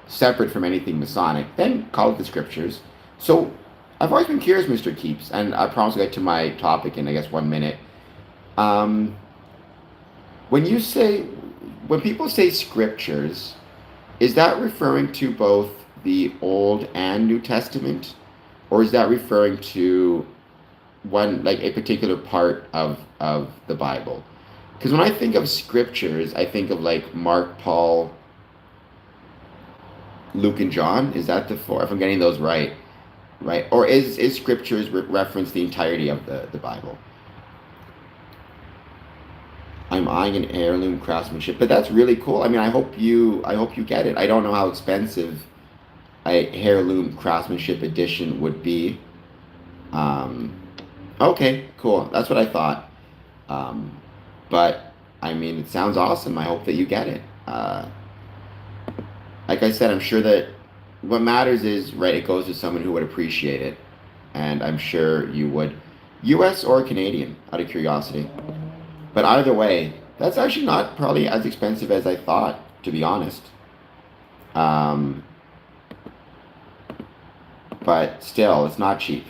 separate from anything Masonic, then call it the scriptures. So I've always been curious, Mr. Keeps, and I promise to get to my topic in, I guess, 1 minute. Um, when you say, when people say scriptures, is that referring to both the Old and New Testament? Or is that referring to one, like a particular part of the Bible? Because when I think of scriptures, I think of like Mark, Paul, Luke, and John. Is that the four? If I'm getting those right, right? Or is scriptures reference the entirety of the Bible? I'm eyeing an heirloom craftsmanship, but that's really cool. I mean, I hope you get it. I don't know how expensive a heirloom craftsmanship edition would be. Um, okay, cool. That's what I thought. Um, but I mean, it sounds awesome. I hope that you get it. Like I said, I'm sure that what matters is, right, it goes to someone who would appreciate it, and I'm sure you would, U.S. or Canadian, out of curiosity. But either way, that's actually not probably as expensive as I thought, to be honest. Um, but still, it's not cheap.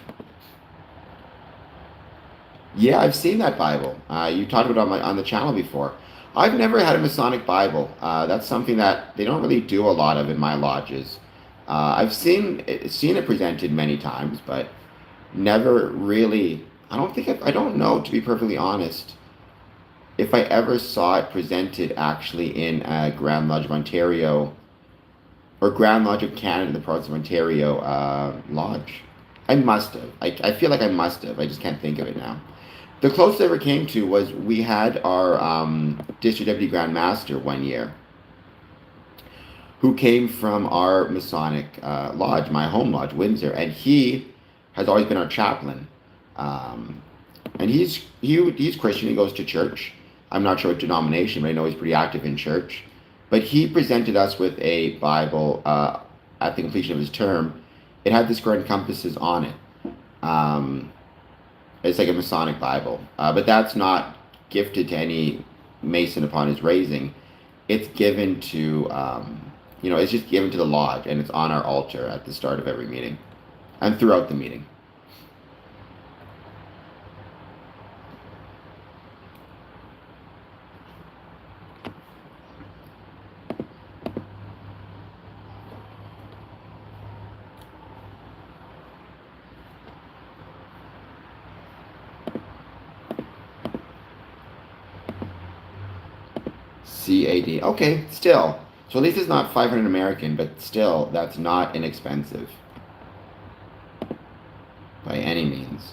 Yeah, I've seen that Bible. You talked about it on the channel before. I've never had a Masonic Bible. That's something that they don't really do a lot of in my lodges. I've seen it presented many times, but never really. I don't know, to be perfectly honest, if I ever saw it presented actually in a Grand Lodge of Ontario or Grand Lodge of Canada in the province of Ontario lodge. I must have. I feel like I must have. I just can't think of it now. The closest I ever came to was we had our District Deputy Grand Master one year, who came from our Masonic lodge, my home lodge, Windsor, and he has always been our chaplain. And he's Christian. He goes to church. I'm not sure what denomination, but I know he's pretty active in church. But he presented us with a Bible at the completion of his term. It had the square and compasses on it. It's like a Masonic Bible, but that's not gifted to any Mason upon his raising. It's given to, it's just given to the lodge, and it's on our altar at the start of every meeting and throughout the meeting. CAD. Okay, still. So at least it's not 500 American, but still, that's not inexpensive by any means.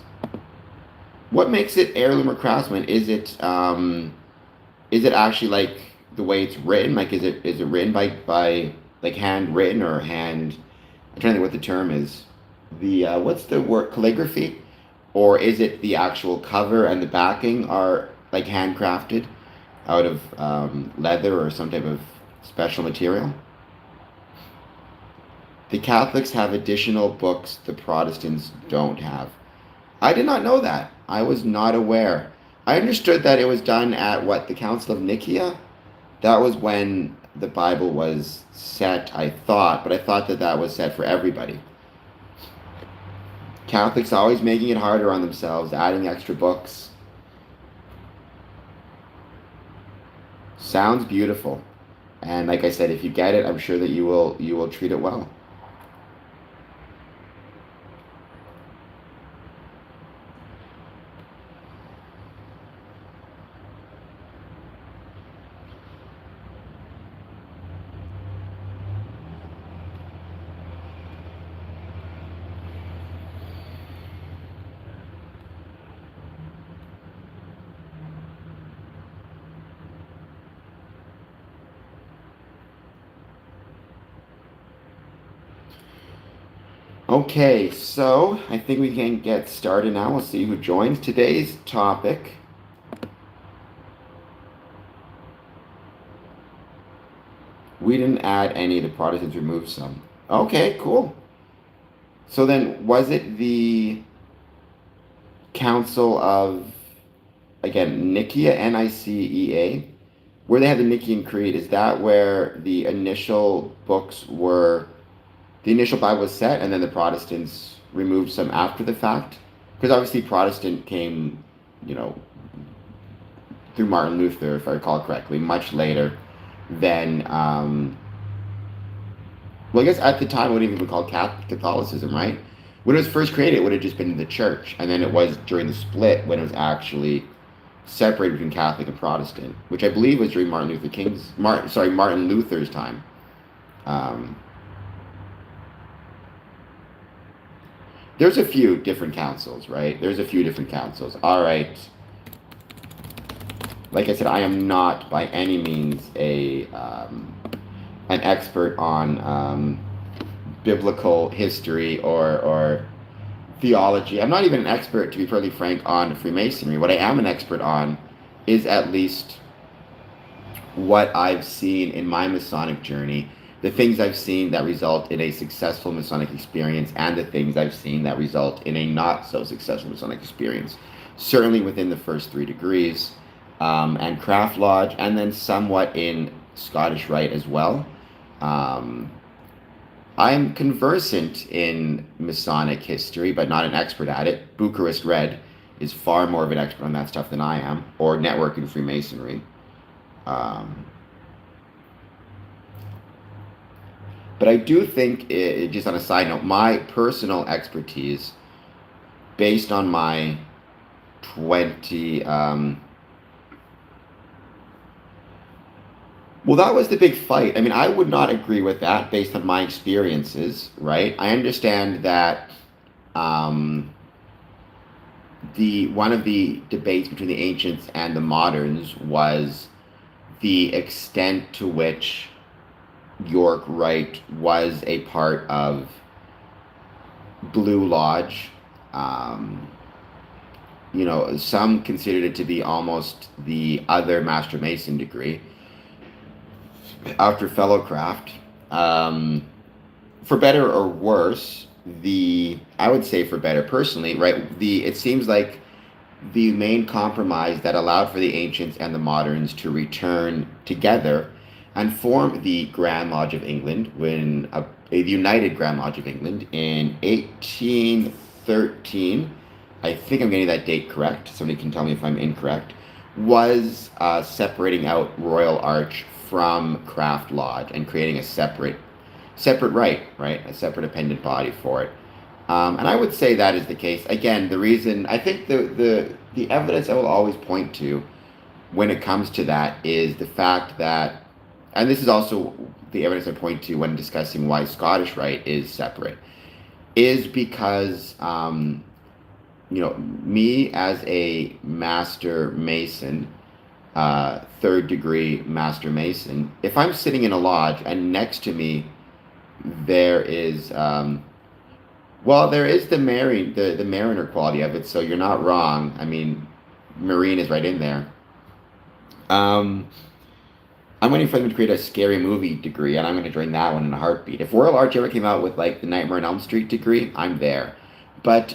What makes it heirloom or craftsman? Is it actually like the way it's written? Like, is it written by like handwritten or hand? I'm trying to think what the term is. The what's the word? Calligraphy, or is it the actual cover and the backing are like handcrafted out of leather or some type of special material? The Catholics have additional books the Protestants don't have. I did not know that. I was not aware. I understood that it was done at the Council of Nicaea? That was when the Bible was set, I thought, but I thought that was set for everybody. Catholics always making it harder on themselves, adding extra books. Sounds beautiful. And like I said, if you get it, I'm sure that you will treat it well. Okay, so I think we can get started now. We'll see who joins. Today's topic we didn't add any, the Protestants removed some. Okay, cool. So then, was it the Council of, again, Nicaea, Nicea, where they had the Nicene Creed? Is that where the initial books were, the initial Bible was set, and then the Protestants removed some after the fact? Because obviously Protestant came, through Martin Luther, if I recall correctly, much later than, well, I guess at the time it wouldn't even be called Catholicism, right? When it was first created, it would have just been the church, and then it was during the split when it was actually separated between Catholic and Protestant, which I believe was during Martin Luther's time. There's a few different councils, right? There's a few different councils. All right. Like I said, I am not by any means an expert on biblical history or theology. I'm not even an expert, to be perfectly frank, on Freemasonry. What I am an expert on is at least what I've seen in my Masonic journey, the things I've seen that result in a successful Masonic experience, and the things I've seen that result in a not so successful Masonic experience. Certainly within the first 3 degrees, and Craft Lodge, and then somewhat in Scottish Rite as well. I'm conversant in Masonic history, but not an expert at it. Bucharest Red is far more of an expert on that stuff than I am, or networking Freemasonry. But I do think, just on a side note, my personal expertise, based on my 20, Well, that was the big fight. I mean, I would not agree with that based on my experiences, right? I understand that um, the one of the debates between the ancients and the moderns was the extent to which York Rite was a part of Blue Lodge. Um, some considered it to be almost the other Master Mason degree after Fellowcraft. Um, for better or worse, I would say for better personally, right? It seems like the main compromise that allowed for the ancients and the moderns to return together and form the Grand Lodge of England the United Grand Lodge of England in 1813. I think I'm getting that date correct. Somebody can tell me if I'm incorrect. Was separating out Royal Arch from Craft Lodge and creating a separate rite, right? A separate appendant body for it. And I would say that is the case. Again, the reason I think the evidence I will always point to when it comes to that is the fact that, and this is also the evidence I point to when discussing why Scottish Rite is separate, is because me as a Master Mason, third degree Master Mason, if I'm sitting in a lodge and next to me there is there is the mariner quality of it, so you're not wrong. I mean, marine is right in there. I'm waiting for them to create a scary movie degree, and I'm going to join that one in a heartbeat. If Royal Arch ever came out with like the Nightmare on Elm Street degree, I'm there. But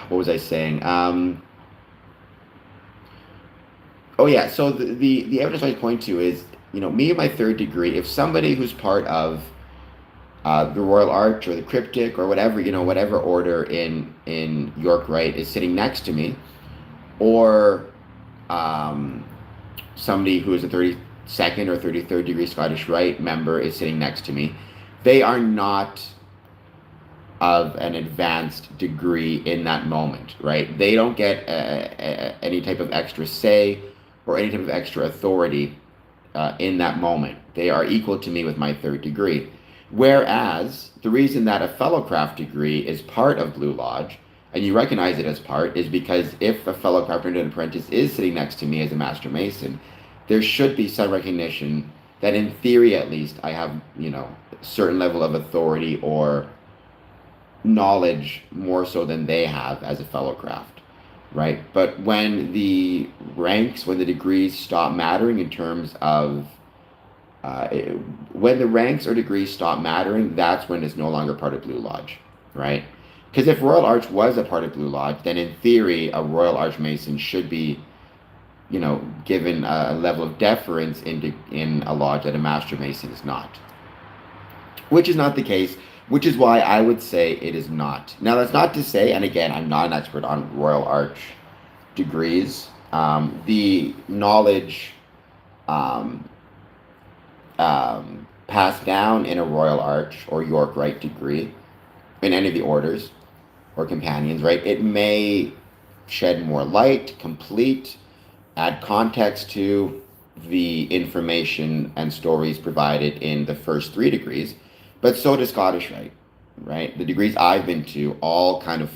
what was I saying? Oh yeah, so the evidence I point to is, me and my third degree. If somebody who's part of the Royal Arch or the Cryptic or whatever, whatever order in York Rite is sitting next to me, or somebody who is a 32nd or 33rd degree Scottish Rite member is sitting next to me, they are not of an advanced degree in that moment, right? They don't get any type of extra say or any type of extra authority in that moment. They are equal to me with my third degree. Whereas the reason that a Fellowcraft degree is part of Blue Lodge, and you recognize it as part, is because if a Fellowcraft or an apprentice is sitting next to me as a Master Mason, there should be some recognition that in theory at least I have, a certain level of authority or knowledge more so than they have as a Fellowcraft, right? But when the degrees stop mattering in terms of when the ranks or degrees stop mattering, that's when it's no longer part of Blue Lodge, right? Because if Royal Arch was a part of Blue Lodge, then in theory, a Royal Arch Mason should be, given a level of deference in a lodge that a Master Mason is not. Which is not the case, which is why I would say it is not. Now, that's not to say, and again, I'm not an expert on Royal Arch degrees. The knowledge passed down in a Royal Arch or York Rite degree in any of the orders or companions, right? It may shed more light, complete, add context to the information and stories provided in the first three degrees, but so does Scottish Rite, right? The degrees I've been to all kind of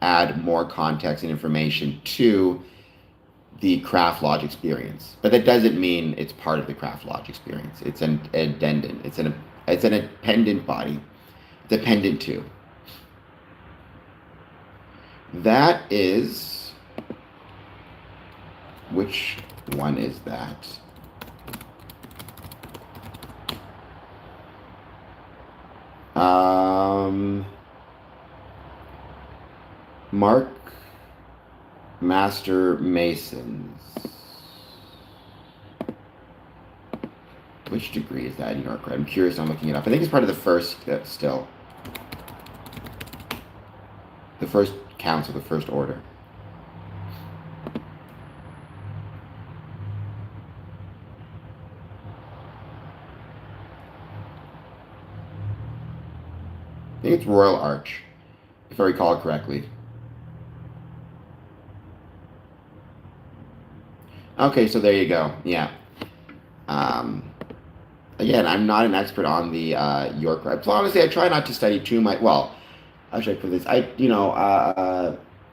add more context and information to the Craft Lodge experience, but that doesn't mean it's part of the Craft Lodge experience. It's an addendum. It's an appendant body. It's appendant to. That is, which one is that? Mark Master Masons. Which degree is that in York Rite? I'm curious. I'm looking it up. I think it's part of the first still. The first council, the first order. I think it's Royal Arch, if I recall correctly. Okay, so there you go. Yeah. Um, Again, I'm not an expert on the York Rite. So honestly, I try not to study too much. Well, how should I put this?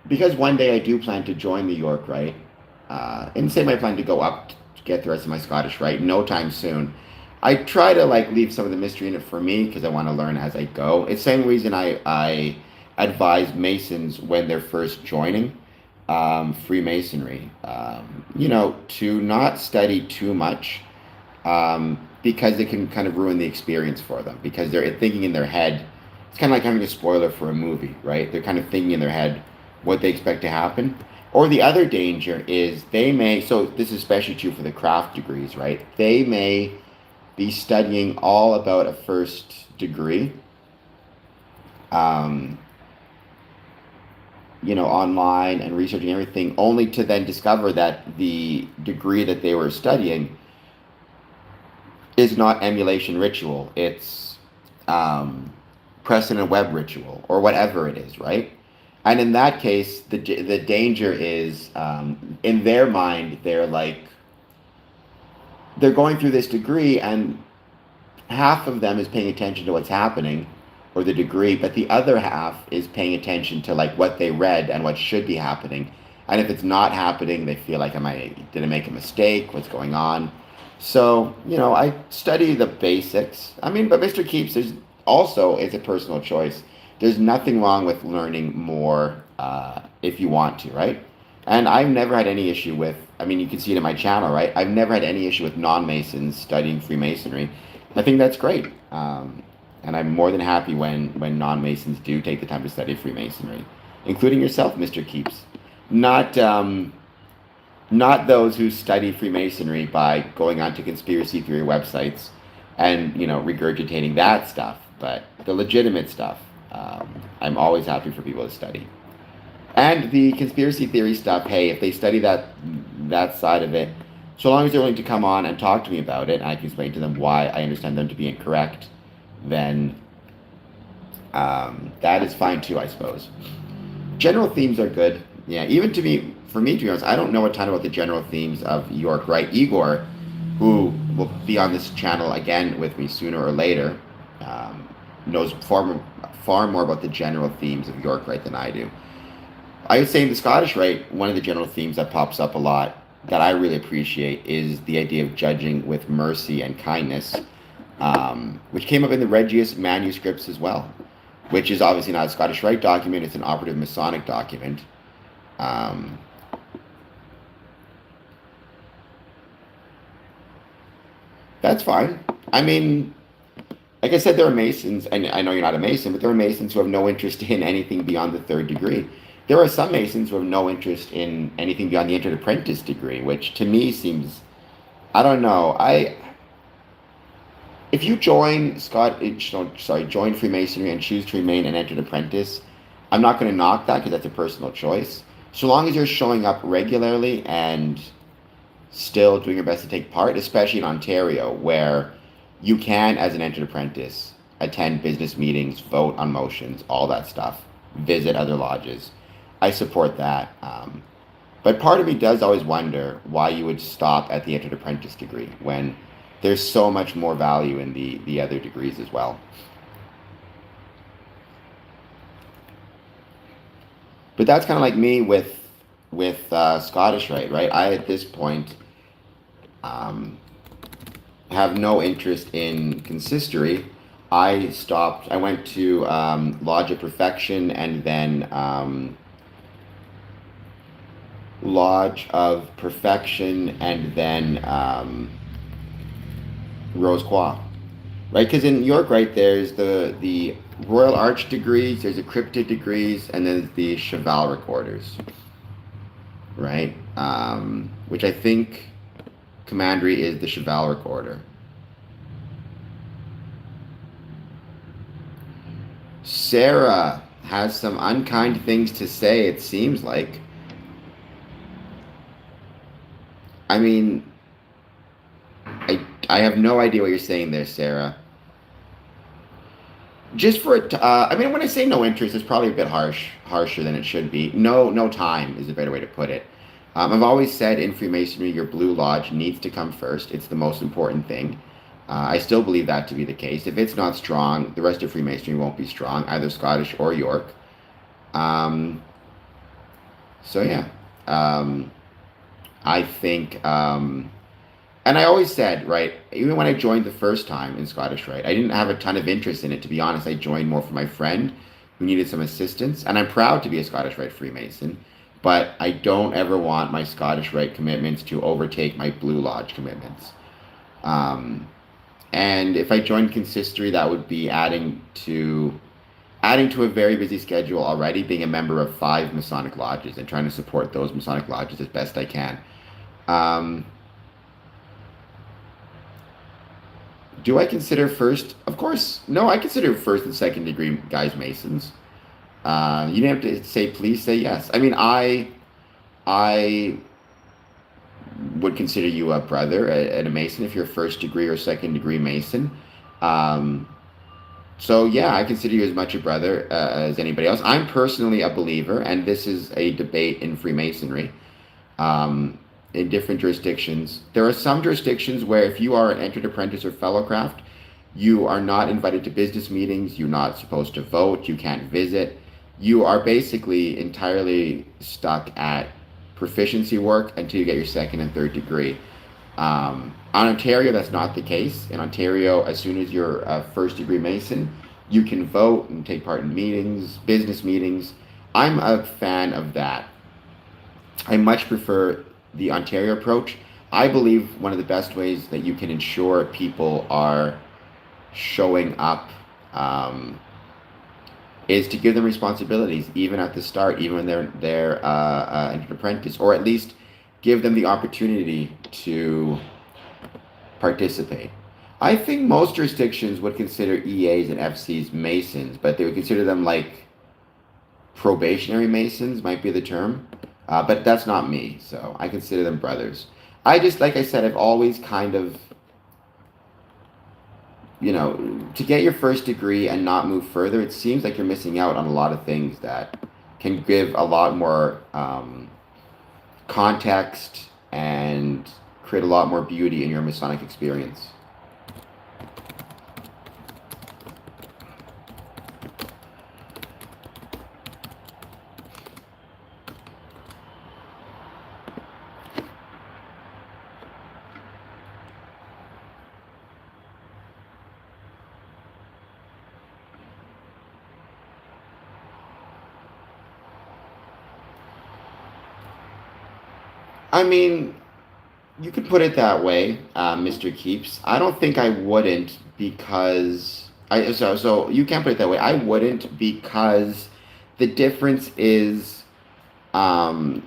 Because one day I do plan to join the York Rite, and same I plan to go up to get the rest of my Scottish Rite no time soon. I try to like leave some of the mystery in it for me because I want to learn as I go. It's the same reason I advise Masons when they're first joining Freemasonry, to not study too much, because it can kind of ruin the experience for them because they're thinking in their head. It's kind of like having a spoiler for a movie, right? They're kind of thinking in their head what they expect to happen. Or the other danger is they may, so this is especially true for the craft degrees, right? They may be studying all about a first degree, um, online and researching everything, only to then discover that the degree that they were studying is not emulation ritual. It's precedent web ritual or whatever it is, right? And in that case, the danger is, in their mind, they're going through this degree, and half of them is paying attention to what's happening or the degree, but the other half is paying attention to like what they read and what should be happening. And if it's not happening, they feel like, did I make a mistake? What's going on? So, I study the basics. I mean, but Mr. Keeps, it's a personal choice. There's nothing wrong with learning more if you want to, right? And I've never had any issue with, I mean, you can see it in my channel, right? I've never had any issue with non-Masons studying Freemasonry. I think that's great. And I'm more than happy when non-Masons do take the time to study Freemasonry, including yourself, Mr. Keeps. Not those who study Freemasonry by going onto conspiracy theory websites and, regurgitating that stuff, but the legitimate stuff. I'm always happy for people to study. And the conspiracy theory stuff, hey, if they study that side of it, so long as they're willing to come on and talk to me about it, and I can explain to them why I understand them to be incorrect, then that is fine too, I suppose. General themes are good. Yeah, even for me, to be honest, I don't know a ton about the general themes of York Rite. Igor, who will be on this channel again with me sooner or later, knows far more about the general themes of York Rite than I do. I would say in the Scottish Rite, one of the general themes that pops up a lot that I really appreciate is the idea of judging with mercy and kindness, which came up in the Regius manuscripts as well, which is obviously not a Scottish Rite document, it's an operative Masonic document. That's fine. I mean, like I said, there are Masons, and I know you're not a Mason, but there are Masons who have no interest in anything beyond the third degree. There are some Masons who have no interest in anything beyond the entered apprentice degree, which to me seems, I don't know. If you join join Freemasonry and choose to remain an entered apprentice, I'm not going to knock that because that's a personal choice. So long as you're showing up regularly and still doing your best to take part, especially in Ontario, where you can, as an entered apprentice, attend business meetings, vote on motions, all that stuff, visit other lodges. I support that. But part of me does always wonder why you would stop at the entered apprentice degree when there's so much more value in the other degrees as well. But that's kind of like me with Scottish Rite, right? I, at this point, have no interest in consistory. I went to Lodge of Perfection and then Lodge of Perfection and then Rose Croix, right? Because in York, right, there's the Royal Arch degrees, there's the Cryptid degrees, and then the Chivalric orders, right? Which I think Commandery is the Chivalric order. Sarah has some unkind things to say, it seems like. I mean, I have no idea what you're saying there, Sarah. Just for it, I mean, when I say no interest, it's probably a bit harsher than it should be. No time is a better way to put it. I've always said in Freemasonry, your Blue Lodge needs to come first. It's the most important thing. I still believe that to be the case. If it's not strong, the rest of Freemasonry won't be strong, either Scottish or York. Um, so yeah, um, I think, and I always said, right, even when I joined the first time in Scottish Rite, I didn't have a ton of interest in it, to be honest. I joined more for my friend who needed some assistance, and I'm proud to be a Scottish Rite Freemason, but I don't ever want my Scottish Rite commitments to overtake my Blue Lodge commitments. Um, and if I joined consistory, that would be adding to a very busy schedule already, being a member of 5 Masonic lodges and trying to support those Masonic lodges as best I can. Um, do I consider first? Of course, no. I consider first and second degree guys Masons. You didn't have to say please say yes. I mean, I would consider you a brother and a Mason if you're first degree or second degree Mason. Um, so yeah, I consider you as much a brother as anybody else. I'm personally a believer, and this is a debate in Freemasonry. Um, in different jurisdictions, there are some jurisdictions where if you are an entered apprentice or fellowcraft, you are not invited to business meetings. You're not supposed to vote. You can't visit. You are basically entirely stuck at proficiency work until you get your second and third degree. On Ontario, that's not the case. In Ontario, as soon as you're a first degree Mason, you can vote and take part in meetings, business meetings. I'm a fan of that. I much prefer the Ontario approach. I believe one of the best ways that you can ensure people are showing up is to give them responsibilities, even at the start, even when they're an apprentice, or at least give them the opportunity to participate. I think most jurisdictions would consider EAs and FCs Masons, but they would consider them like probationary Masons, might be the term. But that's not me, so I consider them brothers. I just, like I said, I've always kind of, to get your first degree and not move further, it seems like you're missing out on a lot of things that can give a lot more context and create a lot more beauty in your Masonic experience. I mean, you could put it that way, Mr. Keeps. I don't think I wouldn't because so you can put it that way. I wouldn't because the difference is um,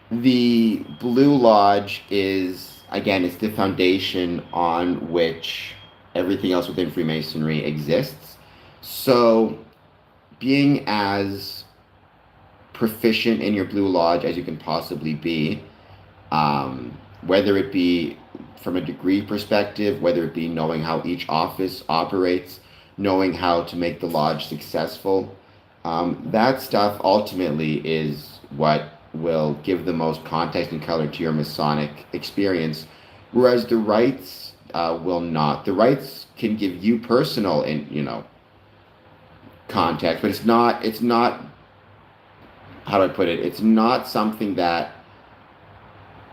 the Blue Lodge is again it's the foundation on which everything else within Freemasonry exists. So being as proficient in your Blue Lodge as you can possibly be, whether it be from a degree perspective, whether it be knowing how each office operates, knowing how to make the lodge successful, that stuff ultimately is what will give the most context and color to your Masonic experience, whereas the rites will not. The rites can give you personal and context, but it's not how do I put it? It's not something that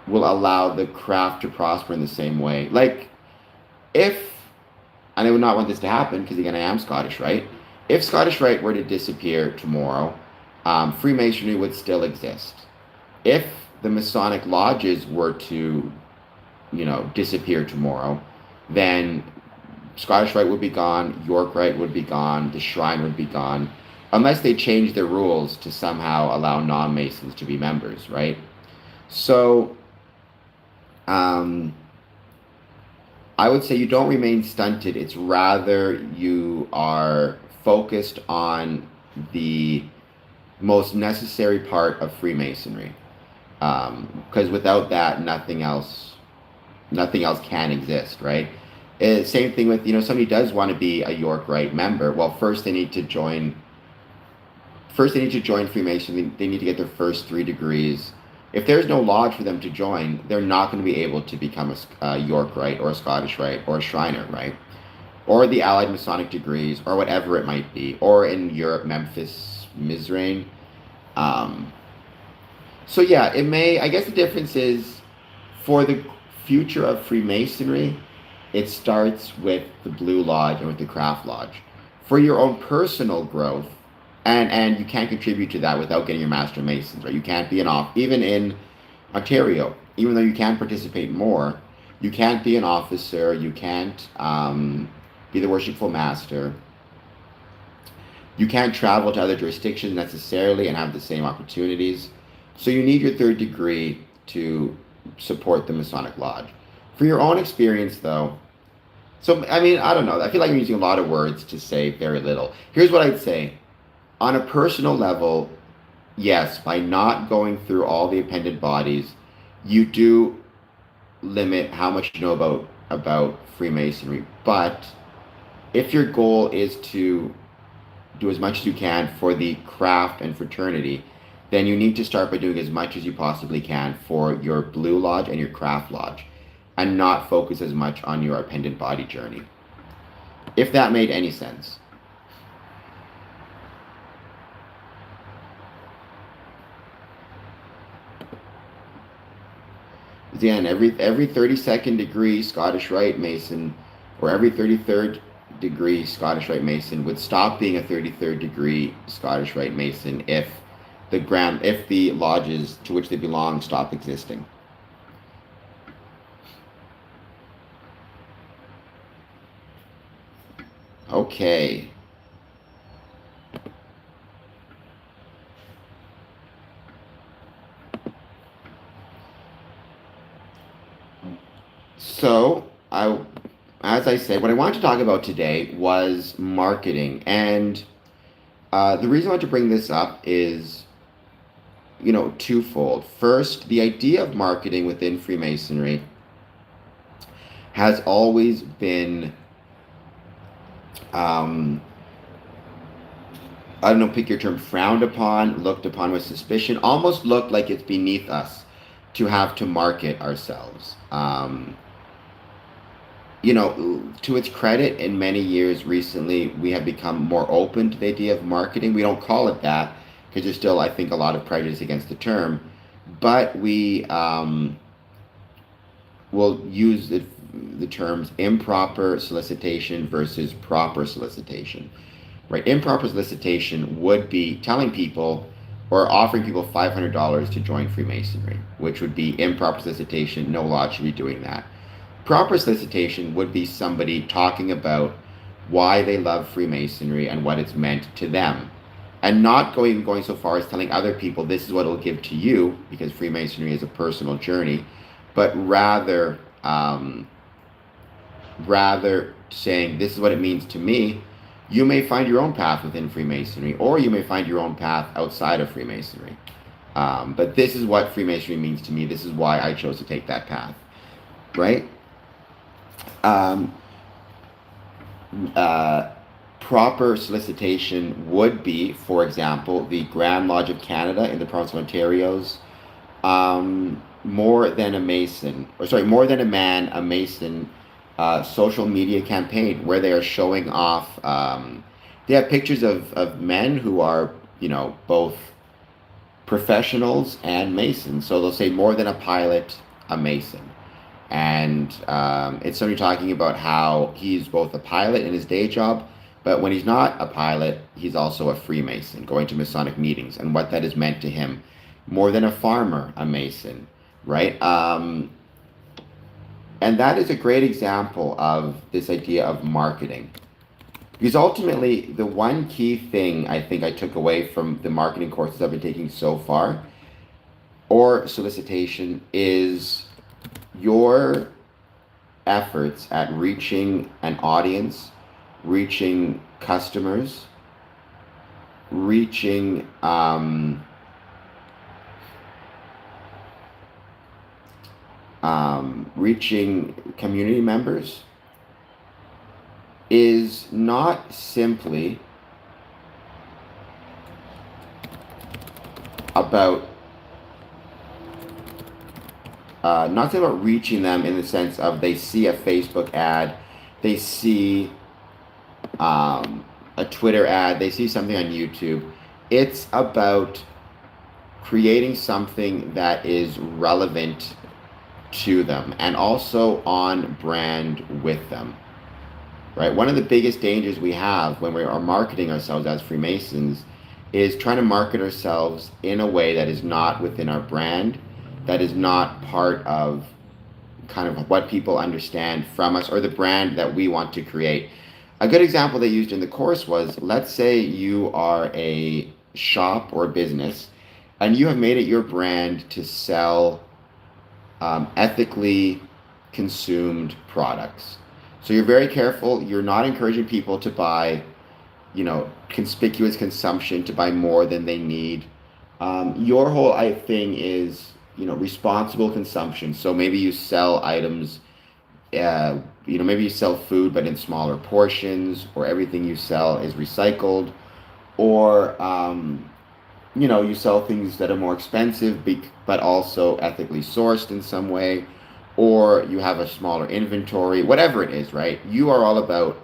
will allow the craft to prosper in the same way. Like, if, and I would not want this to happen because again, I am Scottish Rite. If Scottish Rite were to disappear tomorrow, Freemasonry would still exist. If the Masonic lodges were to, disappear tomorrow, then Scottish Rite would be gone, York Rite would be gone, the Shrine would be gone, unless they change their rules to somehow allow non-Masons to be members, right? So, I would say you don't remain stunted. It's rather you are focused on the most necessary part of Freemasonry. Because without that, nothing else can exist, right? Same thing with, somebody does want to be a York Rite member. Well, first they need to join Freemasonry. They need to get their first 3 degrees. If there's no lodge for them to join, they're not going to be able to become a York Rite or a Scottish Rite or a Shriner, right? Or the Allied Masonic degrees, or whatever it might be, or in Europe, Memphis, Mizrain. Um, so yeah, it may. I guess the difference is for the future of Freemasonry, it starts with the Blue Lodge and with the Craft Lodge. For your own personal growth, and you can't contribute to that without getting your Master Masons, right? You can't be an off even in Ontario, even though you can participate more, you can't be an officer, you can't be the worshipful master, you can't travel to other jurisdictions necessarily and have the same opportunities. So you need your third degree to support the Masonic Lodge. For your own experience, though, so I mean, I don't know. I feel like I'm using a lot of words to say very little. Here's what I'd say. On a personal level, yes, by not going through all the appended bodies, you do limit how much you know about Freemasonry. But if your goal is to do as much as you can for the craft and fraternity, then you need to start by doing as much as you possibly can for your Blue Lodge and your Craft Lodge, and not focus as much on your appended body journey. If that made any sense. Again, every 32nd degree Scottish Rite Mason, or every 33rd degree Scottish Rite Mason would stop being a 33rd degree Scottish Rite Mason if the lodges to which they belong stop existing. Okay. So, as I said, what I wanted to talk about today was marketing. And the reason I want to bring this up is, twofold. First, the idea of marketing within Freemasonry has always been, I don't know, pick your term, frowned upon, looked upon with suspicion, almost looked like it's beneath us to have to market ourselves. To its credit, in many years recently, we have become more open to the idea of marketing. We don't call it that because there's still, I think, a lot of prejudice against the term, but we will use the terms improper solicitation versus proper solicitation. Right? Improper solicitation would be telling people or offering people $500 to join Freemasonry, which would be improper solicitation. No lodge should be doing that. Proper solicitation would be somebody talking about why they love Freemasonry and what it's meant to them, and not going so far as telling other people this is what it'll give to you, because Freemasonry is a personal journey, but rather saying this is what it means to me. You may find your own path within Freemasonry, or you may find your own path outside of Freemasonry. But this is what Freemasonry means to me. This is why I chose to take that path, right? Proper solicitation would be, for example, the Grand Lodge of Canada in the province of Ontario's More Than a Man, a Mason social media campaign, where they are showing off, they have pictures of men who are, both professionals and Masons. So they'll say more than a pilot, a Mason. And it's somebody talking about how he's both a pilot in his day job, but when he's not a pilot, he's also a Freemason, going to Masonic meetings, and what that has meant to him. More than a farmer, a Mason, right? And that is a great example of this idea of marketing. Because ultimately, the one key thing I think I took away from the marketing courses I've been taking so far, or solicitation, is your efforts at reaching an audience, reaching customers, reaching reaching community members is not simply about not saying about reaching them in the sense of they see a Facebook ad, they see a Twitter ad, they see something on YouTube. It's about creating something that is relevant to them and also on brand with them, right? One of the biggest dangers we have when we are marketing ourselves as Freemasons is trying to market ourselves in a way that is not within our brand, that is not part of kind of what people understand from us or the brand that we want to create. A good example they used in the course was, let's say you are a shop or a business and you have made it your brand to sell ethically consumed products. So you're very careful. You're not encouraging people to buy, conspicuous consumption, to buy more than they need. Your whole thing is, responsible consumption. So maybe you sell items, maybe you sell food, but in smaller portions, or everything you sell is recycled, or, you sell things that are more expensive, but also ethically sourced in some way, or you have a smaller inventory, whatever it is, right? You are all about,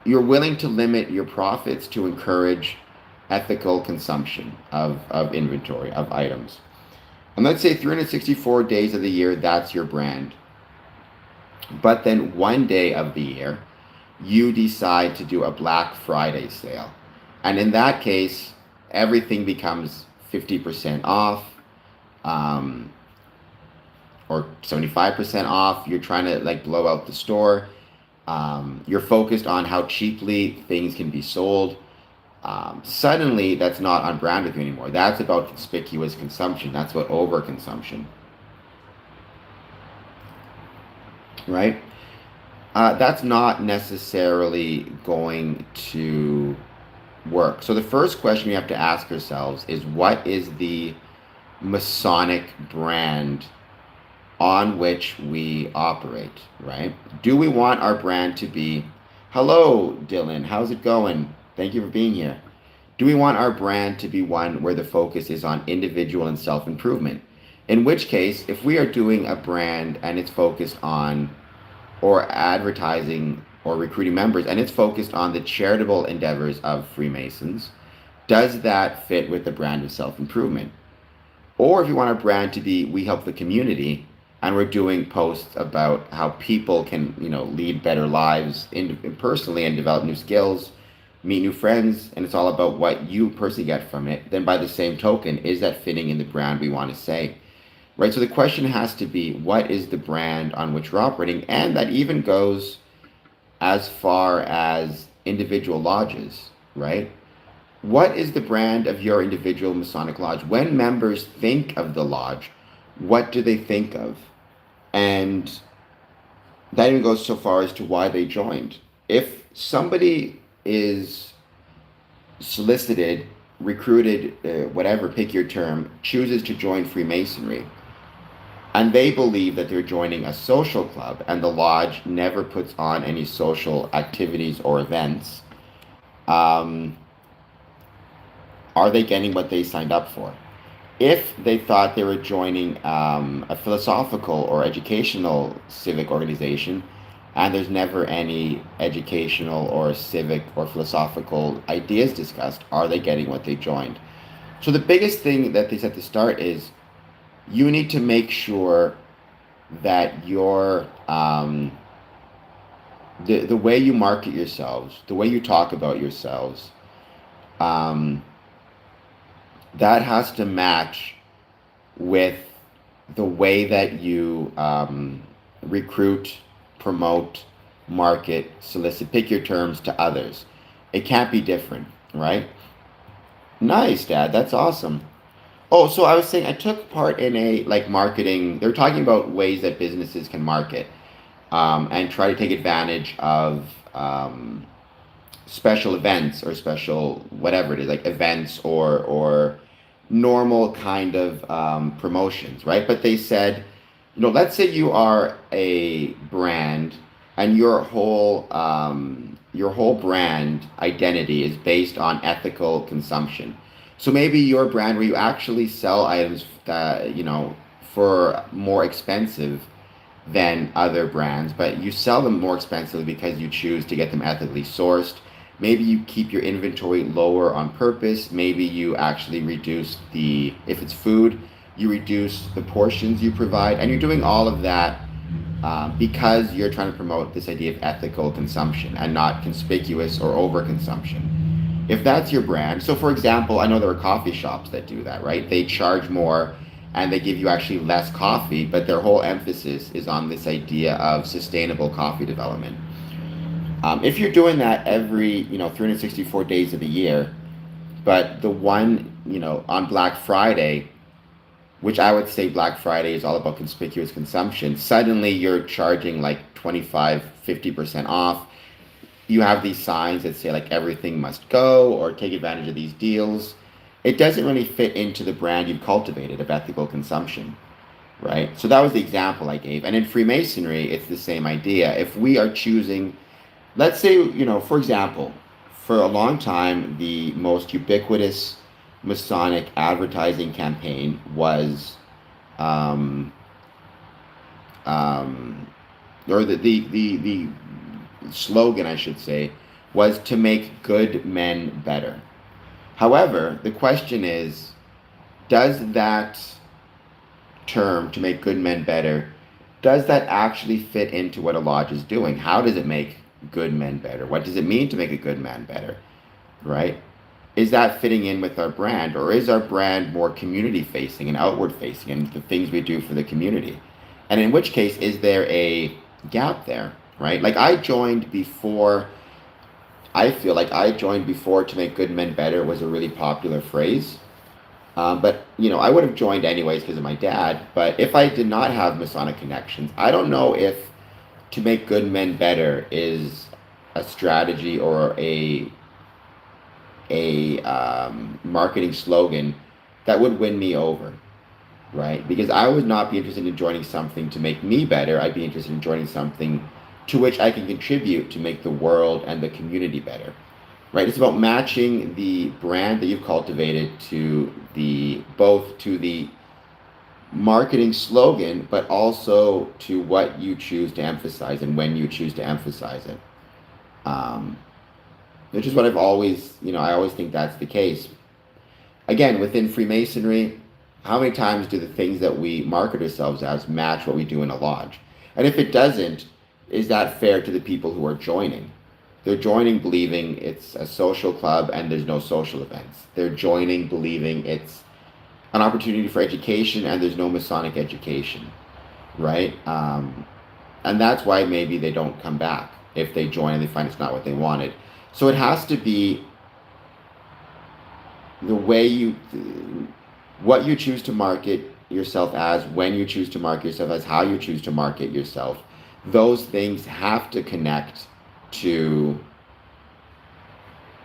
you're willing to limit your profits to encourage ethical consumption of inventory, of items. And let's say 364 days of the year, that's your brand. But then one day of the year, you decide to do a Black Friday sale. And in that case, everything becomes 50% off, or 75% off. You're trying to blow out the store. You're focused on how cheaply things can be sold. Suddenly, that's not on brand with you anymore. That's about conspicuous consumption. That's about overconsumption, right? That's not necessarily going to work. So the first question we have to ask ourselves is, what is the Masonic brand on which we operate, right? Do we want our brand to be, hello, Dylan, how's it going? Thank you for being here. Do we want our brand to be one where the focus is on individual and self-improvement? In which case, if we are doing a brand and it's focused on, or advertising or recruiting members, and it's focused on the charitable endeavors of Freemasons, does that fit with the brand of self-improvement? Or if you want our brand to be, we help the community, and we're doing posts about how people can, lead better lives personally and develop new skills, meet new friends, and it's all about what you personally get from it, then by the same token, is that fitting in the brand we want to say? Right? So the question has to be, what is the brand on which we're operating? And that even goes as far as individual lodges, right? What is the brand of your individual Masonic lodge? When members think of the lodge, what do they think of? And that even goes so far as to why they joined. If somebody is solicited, recruited, whatever, pick your term, chooses to join Freemasonry, and they believe that they're joining a social club and the lodge never puts on any social activities or events, are they getting what they signed up for? If they thought they were joining a philosophical or educational civic organization, and there's never any educational or civic or philosophical ideas discussed, are they getting what they joined? So the biggest thing that they said to start is, you need to make sure that your the way you market yourselves, the way you talk about yourselves, that has to match with the way that you recruit, promote, market, solicit, pick your terms, to others. It can't be different, right? Nice, Dad. That's awesome. Oh, so I was saying I took part in a marketing. They're talking about ways that businesses can market, and try to take advantage of special events or special whatever it is, like events or normal kind of promotions, right? But they said, let's say you are a brand and your whole brand identity is based on ethical consumption. So maybe your brand where you actually sell items that, for more expensive than other brands, but you sell them more expensively because you choose to get them ethically sourced. Maybe you keep your inventory lower on purpose. Maybe you actually reduce if it's food, you reduce the portions you provide, and you're doing all of that because you're trying to promote this idea of ethical consumption and not conspicuous or overconsumption. If that's your brand, so for example, I know there are coffee shops that do that, right? They charge more and they give you actually less coffee, but their whole emphasis is on this idea of sustainable coffee development. If you're doing that every 364 days of the year, but the one on Black Friday, which I would say Black Friday is all about conspicuous consumption, suddenly you're charging like 25, 50% off. You have these signs that say like everything must go or take advantage of these deals. It doesn't really fit into the brand you've cultivated of ethical consumption, right? So that was the example I gave. And in Freemasonry, it's the same idea. If we are choosing, let's say, for example, for a long time, the most ubiquitous Masonic advertising campaign was, or the slogan, I should say, was to make good men better. However, the question is, does that term, to make good men better, does that actually fit into what a lodge is doing? How does it make good men better? What does it mean to make a good man better, right? Is that fitting in with our brand, or is our brand more community facing and outward facing and the things we do for the community? And in which case, is there a gap there, right? Like I feel like I joined before to make good men better was a really popular phrase. But, I would have joined anyways because of my dad. But if I did not have Masonic connections, I don't know if to make good men better is a strategy or a marketing slogan that would win me over, right? Because I would not be interested in joining something to make me better. I'd be interested in joining something to which I can contribute to make the world and the community better, right? It's about matching the brand that you've cultivated to both to the marketing slogan, but also to what you choose to emphasize and when you choose to emphasize it. Which is what I've always, I always think that's the case. Again, within Freemasonry, how many times do the things that we market ourselves as match what we do in a lodge? And if it doesn't, is that fair to the people who are joining? They're joining believing it's a social club and there's no social events. They're joining believing it's an opportunity for education and there's no Masonic education, right? And that's why maybe they don't come back if they join and they find it's not what they wanted. So it has to be the way what you choose to market yourself as, when you choose to market yourself as, how you choose to market yourself. Those things have to connect to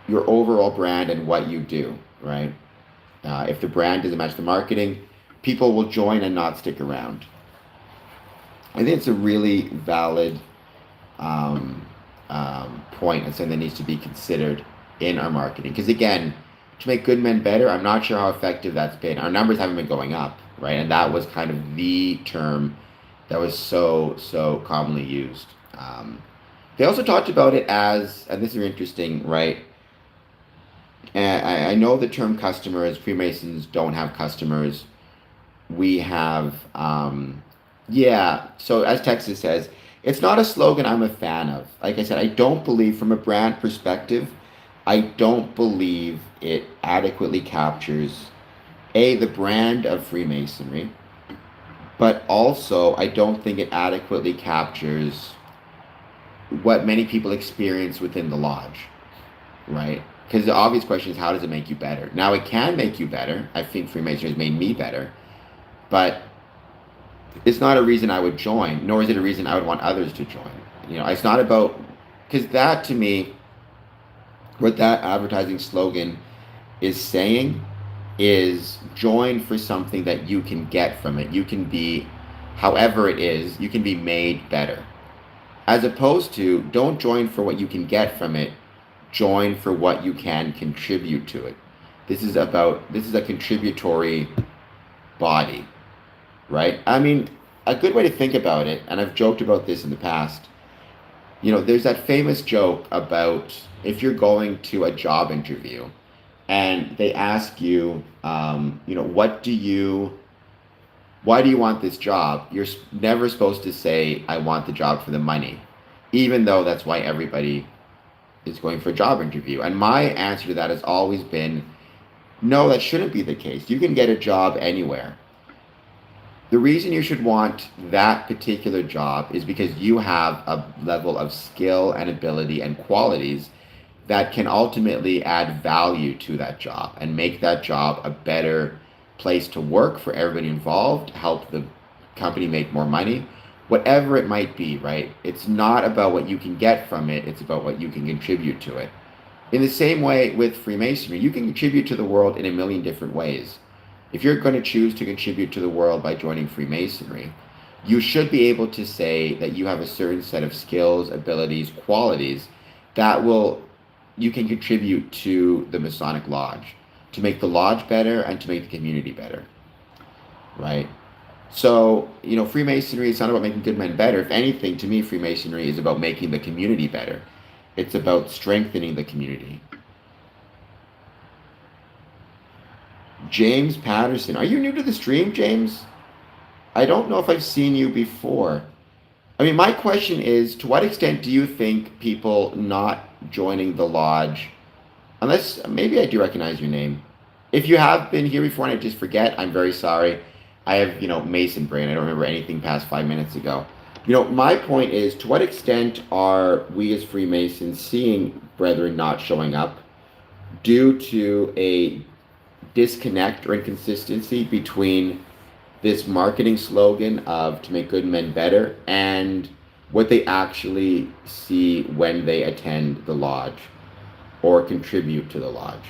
your overall brand and what you do, right? If the brand doesn't match the marketing, people will join and not stick around. I think it's a really valid point and something that needs to be considered in our marketing. Because again, to make good men better, I'm not sure how effective that's been. Our numbers haven't been going up, right? And that was kind of the term that was so commonly used. They also talked about it as, and this is interesting, right? And I know the term customers, Freemasons don't have customers. We have, so as Texas says, it's not a slogan I'm a fan of. Like I said, I don't believe, from a brand perspective, I don't believe it adequately captures, the brand of Freemasonry, but also I don't think it adequately captures what many people experience within the lodge, right? Because the obvious question is, how does it make you better? Now, it can make you better. I think Freemasonry has made me better, but it's not a reason I would join, nor is it a reason I would want others to join. It's not about, because that to me, what that advertising slogan is saying is join for something that you can get from it. You can be, however it is, you can be made better. As opposed to, don't join for what you can get from it, join for what you can contribute to it. This is a contributory body, right? I mean, a good way to think about it, and I've joked about this in the past, there's that famous joke about if you're going to a job interview and they ask you, why do you want this job? You're never supposed to say, I want the job for the money, even though that's why everybody is going for a job interview. And my answer to that has always been, no, that shouldn't be the case. You can get a job anywhere. The reason you should want that particular job is because you have a level of skill and ability and qualities that can ultimately add value to that job and make that job a better place to work for everybody involved, help the company make more money, whatever it might be, right? It's not about what you can get from it, it's about what you can contribute to it. In the same way with Freemasonry, you can contribute to the world in a million different ways. If you're going to choose to contribute to the world by joining Freemasonry, you should be able to say that you have a certain set of skills, abilities, qualities that will you can contribute to the Masonic Lodge, to make the lodge better and to make the community better, right? So, Freemasonry is not about making good men better. If anything, to me, Freemasonry is about making the community better. It's about strengthening the community. James Patterson. Are you new to the stream, James? I don't know if I've seen you before. I mean, my question is, to what extent do you think people not joining the lodge, unless maybe I do recognize your name. If you have been here before and I just forget, I'm very sorry. I have, Mason brain. I don't remember anything past 5 minutes ago. My point is, to what extent are we as Freemasons seeing brethren not showing up due to a disconnect or inconsistency between this marketing slogan of to make good men better and what they actually see when they attend the lodge or contribute to the lodge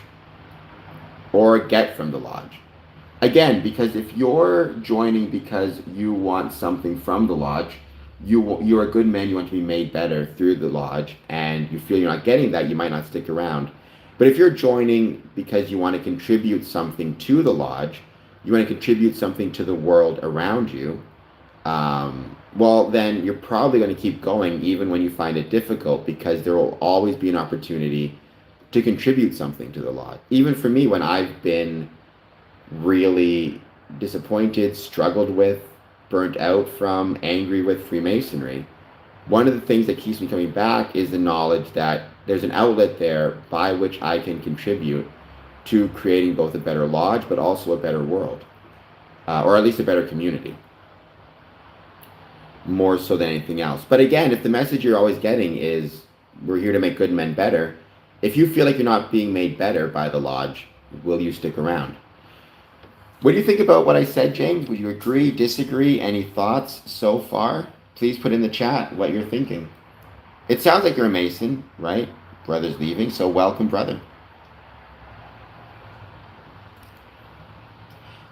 or get from the lodge? Again, because if you're joining because you want something from the lodge, you're a good man, you want to be made better through the lodge, and you feel you're not getting that, you might not stick around. But if you're joining because you want to contribute something to the lodge, you want to contribute something to the world around you, well, then you're probably going to keep going even when you find it difficult, because there will always be an opportunity to contribute something to the lodge. Even for me, when I've been really disappointed, struggled with, burnt out from, angry with Freemasonry, one of the things that keeps me coming back is the knowledge that there's an outlet there by which I can contribute to creating both a better lodge but also a better world, or at least a better community, more so than anything else. But again, if the message you're always getting is we're here to make good men better, if you feel like you're not being made better by the lodge, will you stick around? What do you think about what I said, James? Would you agree, disagree? Any thoughts so far? Please put in the chat what you're thinking. It sounds like you're a Mason, right? Brother's leaving, so welcome, brother.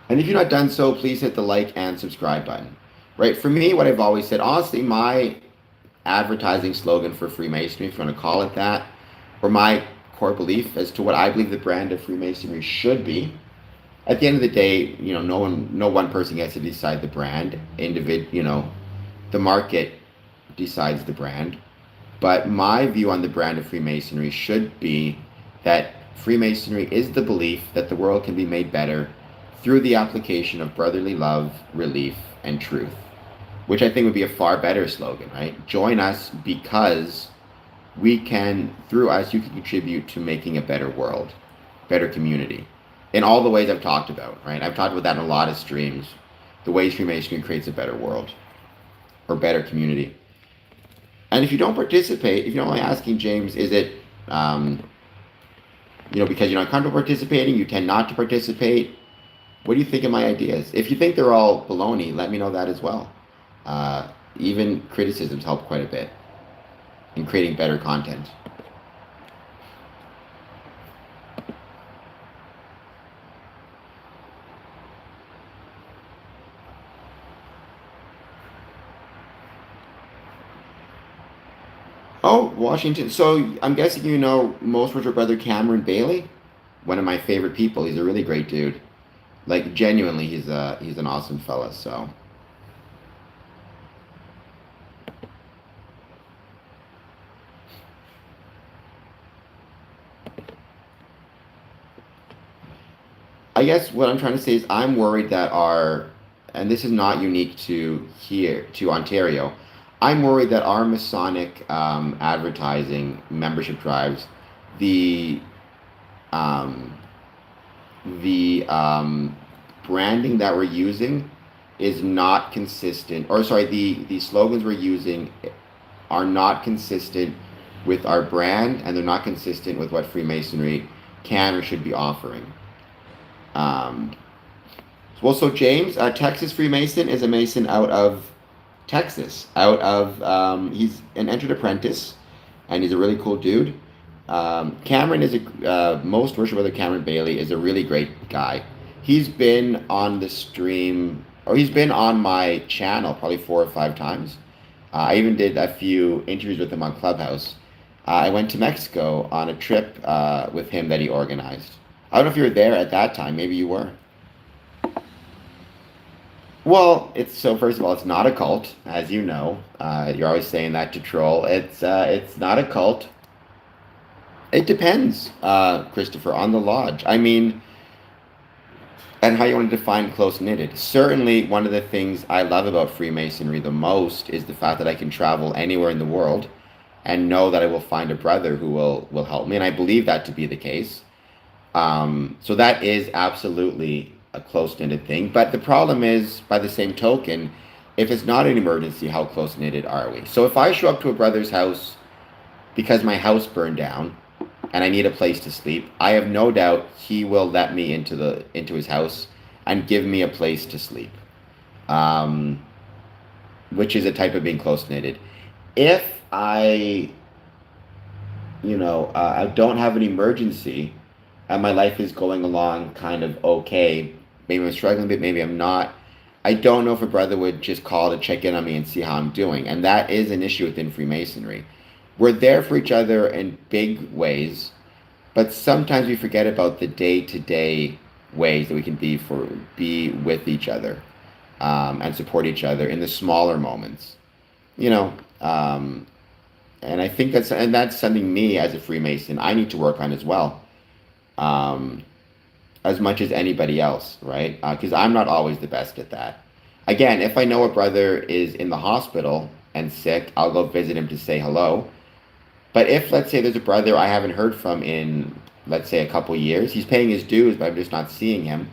And if you're not done so, please hit the like and subscribe button. Right? For me, what I've always said, honestly, my advertising slogan for Freemasonry, if you want to call it that, or my core belief as to what I believe the brand of Freemasonry should be. At the end of the day, no one person gets to decide the brand. The market decides the brand. But my view on the brand of Freemasonry should be that Freemasonry is the belief that the world can be made better through the application of brotherly love, relief, and truth, which I think would be a far better slogan, right? Join us because through us, you can contribute to making a better world, better community, in all the ways I've talked about, right? I've talked about that in a lot of streams, the ways Freemasonry creates a better world or better community. And if you don't participate, if you're only asking, James, is it, because you're not comfortable participating, you tend not to participate? What do you think of my ideas? If you think they're all baloney, let me know that as well. Even criticisms help quite a bit in creating better content. Oh, Washington. So I'm guessing you know most of our brother Cameron Bailey, one of my favorite people. He's a really great dude. Like genuinely, he's an awesome fella. So I guess what I'm trying to say is I'm worried that and this is not unique to here, to Ontario, I'm worried that our Masonic advertising membership drives, the um, the branding that we're using is not consistent, or sorry, the slogans we're using are not consistent with our brand, and they're not consistent with what Freemasonry can or should be offering. Um, well, so James, Texas Freemason, is a Mason out of Texas. He's an entered apprentice, and he's a really cool dude. Cameron is most worship brother Cameron Bailey is a really great guy. He's been on the stream, or he's been on my channel probably 4 or 5 times. I even did a few interviews with him on Clubhouse. I went to Mexico on a trip with him that he organized. I don't know if you were there at that time. Maybe you were. Well, it's so. First of all, it's not a cult, as you know. You're always saying that to troll. It's not a cult. It depends, Christopher, on the lodge. I mean, and how you want to define close knitted. Certainly, one of the things I love about Freemasonry the most is the fact that I can travel anywhere in the world and know that I will find a brother who will help me, and I believe that to be the case. So that is absolutely a close knitted thing. But the problem is, by the same token, if it's not an emergency, how close knitted are we? So if I show up to a brother's house because my house burned down and I need a place to sleep, I have no doubt he will let me into his house and give me a place to sleep, um, which is a type of being close knitted. If I, I don't have an emergency and my life is going along kind of okay. Maybe I'm struggling a bit, maybe I'm not. I don't know if a brother would just call to check in on me and see how I'm doing. And that is an issue within Freemasonry. We're there for each other in big ways, but sometimes we forget about the day-to-day ways that we can be with each other, and support each other in the smaller moments. You know, and I think that's something me as a Freemason I need to work on as well, um, as much as anybody else, right? Because I'm not always the best at that. Again, if I know a brother is in the hospital and sick, I'll go visit him to say hello. But if, let's say, there's a brother I haven't heard from in, let's say, a couple years, he's paying his dues, but I'm just not seeing him.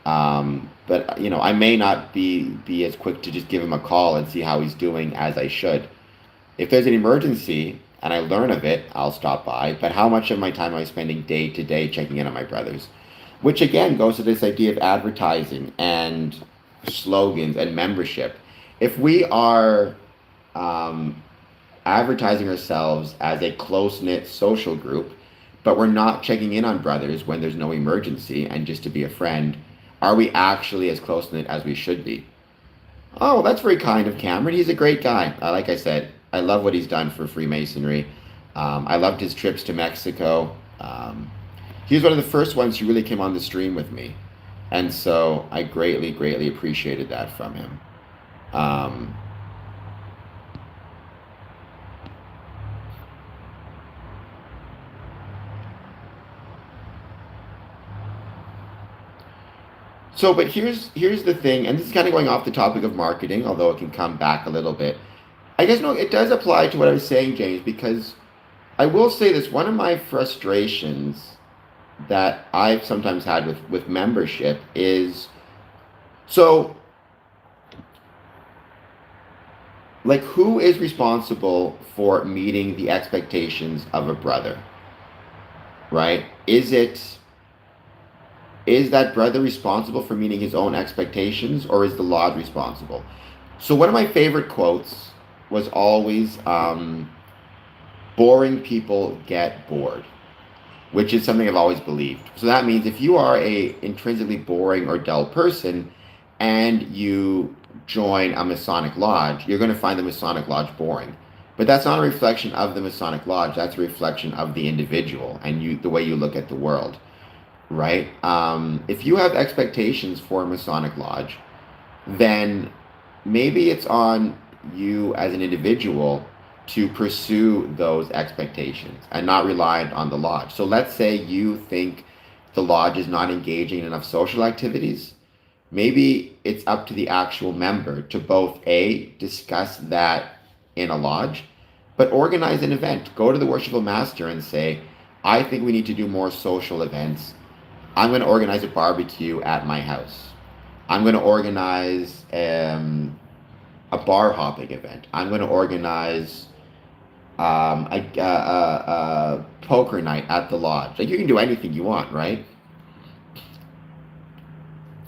But I may not be as quick to just give him a call and see how he's doing as I should. If there's an emergency and I learn of it, I'll stop by. But how much of my time am I spending day to day checking in on my brothers? Which again goes to this idea of advertising and slogans and membership. If we are advertising ourselves as a close-knit social group, but we're not checking in on brothers when there's no emergency and just to be a friend, are we actually as close-knit as we should be? Oh, well, that's very kind of Cameron. He's a great guy. Like I said, I love what he's done for Freemasonry. I loved his trips to Mexico. He was one of the first ones who really came on the stream with me. And so I greatly, greatly appreciated that from him. Um, but here's the thing, and this is kind of going off the topic of marketing, although it can come back a little bit. I guess no, it does apply to what I was saying, James, because I will say this: one of my frustrations that I've sometimes had with membership is so like who is responsible for meeting the expectations of a brother, right? Is that brother responsible for meeting his own expectations, or is the lodge responsible? So one of my favorite quotes was always, boring people get bored, which is something I've always believed. So that means if you are a intrinsically boring or dull person and you join a Masonic lodge, you're going to find the Masonic lodge boring. But that's not a reflection of the Masonic lodge. That's a reflection of the individual and the way you look at the world. right? If you have expectations for a Masonic Lodge, then maybe it's on you as an individual to pursue those expectations and not rely on the lodge. So let's say you think the lodge is not engaging in enough social activities. Maybe it's up to the actual member to both A, discuss that in a lodge, but organize an event. Go to the worshipful master and say, I think we need to do more social events. I'm going to organize a barbecue at my house. I'm going to organize a bar hopping event. I'm going to organize a poker night at the lodge. Like, you can do anything you want, right?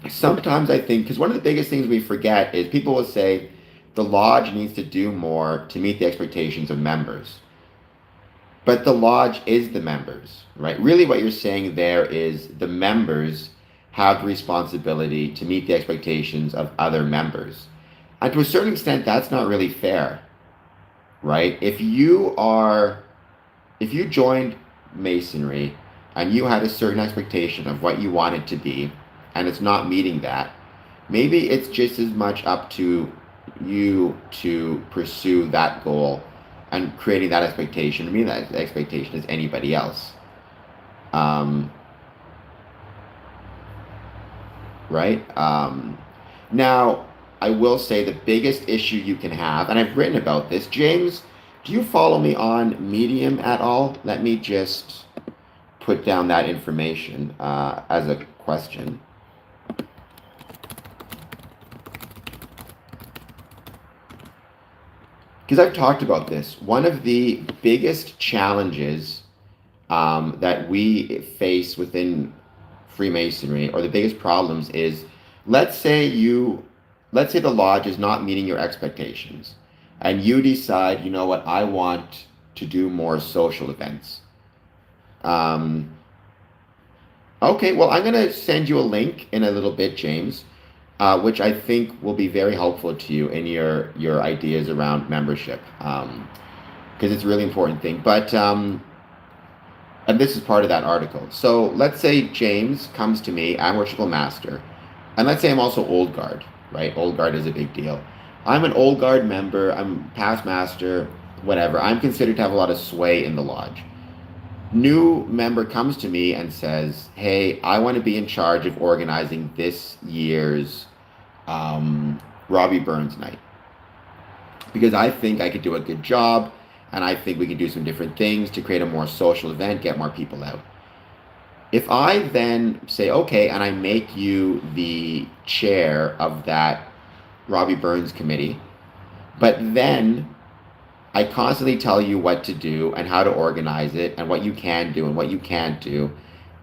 Sometimes I think, because one of the biggest things we forget is people will say the lodge needs to do more to meet the expectations of members. But the lodge is the members, right? Really, what you're saying there is the members have the responsibility to meet the expectations of other members. And to a certain extent, that's not really fair, right? If you joined Masonry and you had a certain expectation of what you want it to be, and it's not meeting that, maybe it's just as much up to you to pursue that goal and creating that expectation, meeting that expectation as anybody else. Um, right? Now, I will say the biggest issue you can have, and I've written about this, James, do you follow me on Medium at all? Let me just put down that information as a question. Because I've talked about this. One of the biggest challenges that we face within Freemasonry, or the biggest problems, is let's say let's say the lodge is not meeting your expectations, and you decide, you know what, I want to do more social events. Um, okay, well, I'm going to send you a link in a little bit, James, which I think will be very helpful to you in your ideas around membership, because it's a really important thing. But and this is part of that article. So let's say James comes to me, I'm worshipful master, and let's say I'm also old guard, right? Old guard is a big deal. I'm an old guard member, I'm past master, whatever. I'm considered to have a lot of sway in the lodge. New member comes to me and says, hey, I want to be in charge of organizing this year's Robbie Burns night, because I think I could do a good job, and I think we can do some different things to create a more social event, get more people out. If I then say, okay, and I make you the chair of that Robbie Burns committee, but then I constantly tell you what to do and how to organize it and what you can do and what you can't do,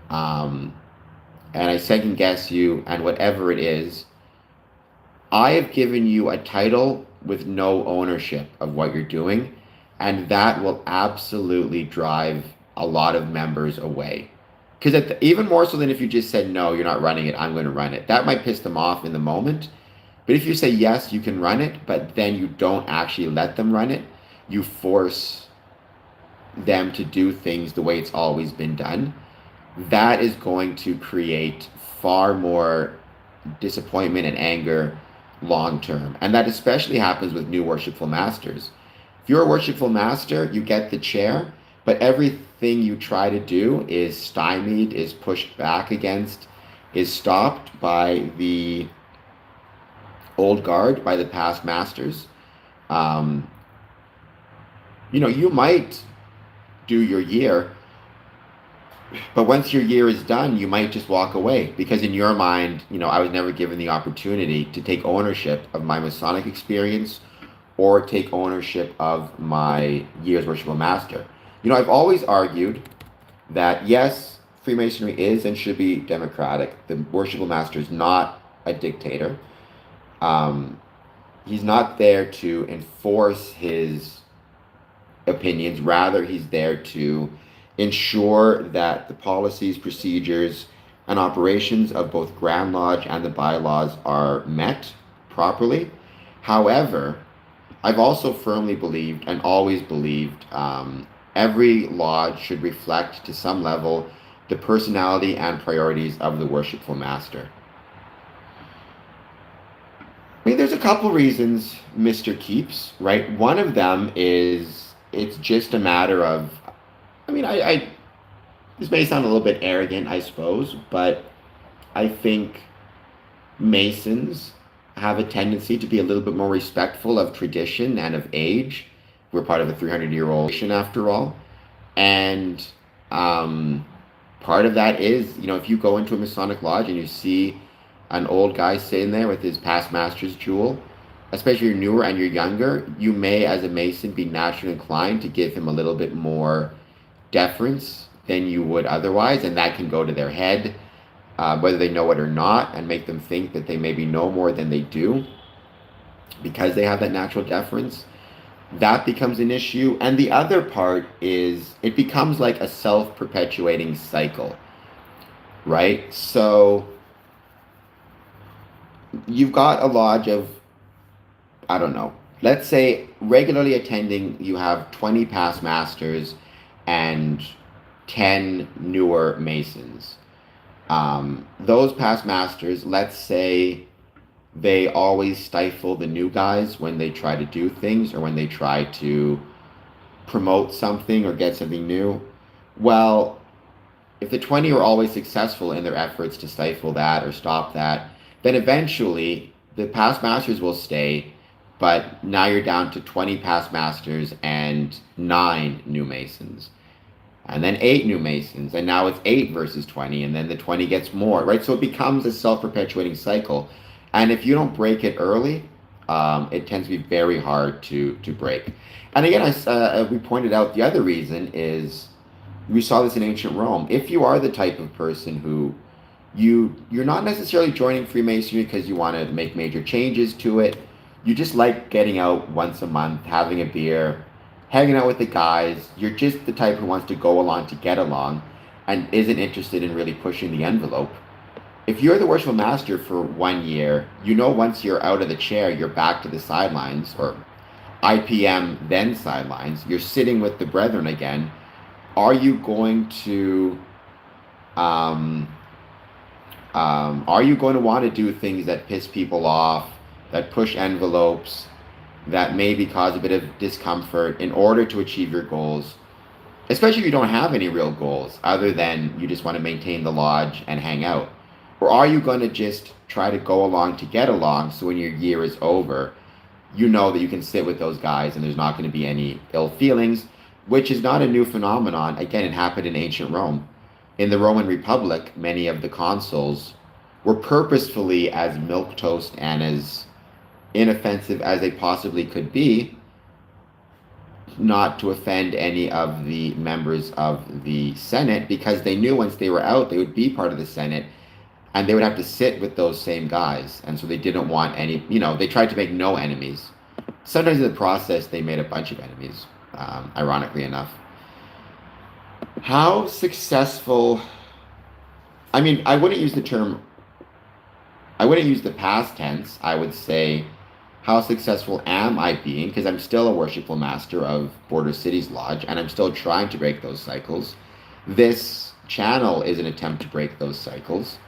um, and I second guess you and whatever it is, I have given you a title with no ownership of what you're doing, and that will absolutely drive a lot of members away. Because even more so than if you just said, no, you're not running it, I'm going to run it. That might piss them off in the moment. But if you say, yes, you can run it, but then you don't actually let them run it, you force them to do things the way it's always been done, that is going to create far more disappointment and anger long term. And that especially happens with new worshipful masters. If you're a worshipful master, you get the chair, but everything you try to do is stymied, is pushed back against, is stopped by the old guard, by the past masters. Um, you might do your year, but once your year is done, you might just walk away, because in your mind, I was never given the opportunity to take ownership of my Masonic experience or take ownership of my year's worshipful master. I've always argued that yes, Freemasonry is and should be democratic. The worshipful master is not a dictator. He's not there to enforce his opinions. Rather, he's there to ensure that the policies, procedures, and operations of both Grand Lodge and the bylaws are met properly. However, I've also firmly believed and always believed every lodge should reflect to some level the personality and priorities of the worshipful master? I mean, there's a couple reasons Mr. Keeps, right? One of them is it's just a matter of, I mean, this may sound a little bit arrogant, I suppose, but I think Masons have a tendency to be a little bit more respectful of tradition and of age. We're part of a 300-year-old nation after all. And part of that is, if you go into a Masonic lodge and you see an old guy sitting there with his past master's jewel, especially if you're newer and you're younger, you may, as a Mason, be naturally inclined to give him a little bit more deference than you would otherwise, and that can go to their head, whether they know it or not, and make them think that they maybe know more than they do because they have that natural deference. That becomes an issue. And the other part is it becomes like a self-perpetuating cycle, right? So you've got a lodge of, I don't know, let's say regularly attending, you have 20 past masters and 10 newer Masons. Those past masters, let's say they always stifle the new guys when they try to do things or when they try to promote something or get something new. Well, if the 20 are always successful in their efforts to stifle that or stop that, then eventually the past masters will stay, but now you're down to 20 past masters and 9 new Masons. And then 8 new Masons, and now it's 8 versus 20, and then the 20 gets more, right? So it becomes a self-perpetuating cycle. And if you don't break it early, it tends to be very hard to break. And again, we pointed out the other reason is we saw this in ancient Rome. If you are the type of person who you're not necessarily joining Freemasonry because you want to make major changes to it, you just like getting out once a month, having a beer, hanging out with the guys, you're just the type who wants to go along to get along and isn't interested in really pushing the envelope. If you're the worshipful master for 1 year, once you're out of the chair, you're back to the sidelines, or IPM then sidelines, you're sitting with the brethren again. Are you going to want to do things that piss people off, that push envelopes, that maybe cause a bit of discomfort in order to achieve your goals, especially if you don't have any real goals other than you just want to maintain the lodge and hang out? Or are you going to just try to go along to get along so when your year is over, you know that you can sit with those guys and there's not going to be any ill feelings, which is not a new phenomenon. Again, it happened in ancient Rome. In the Roman Republic, many of the consuls were purposefully as milquetoast and as inoffensive as they possibly could be, not to offend any of the members of the Senate, because they knew once they were out, they would be part of the Senate, and they would have to sit with those same guys. And so they didn't want any, they tried to make no enemies. Sometimes in the process, they made a bunch of enemies, ironically enough. How successful, I wouldn't use the past tense. I would say, how successful am I being? Because I'm still a worshipful master of Border Cities Lodge, and I'm still trying to break those cycles. This channel is an attempt to break those cycles.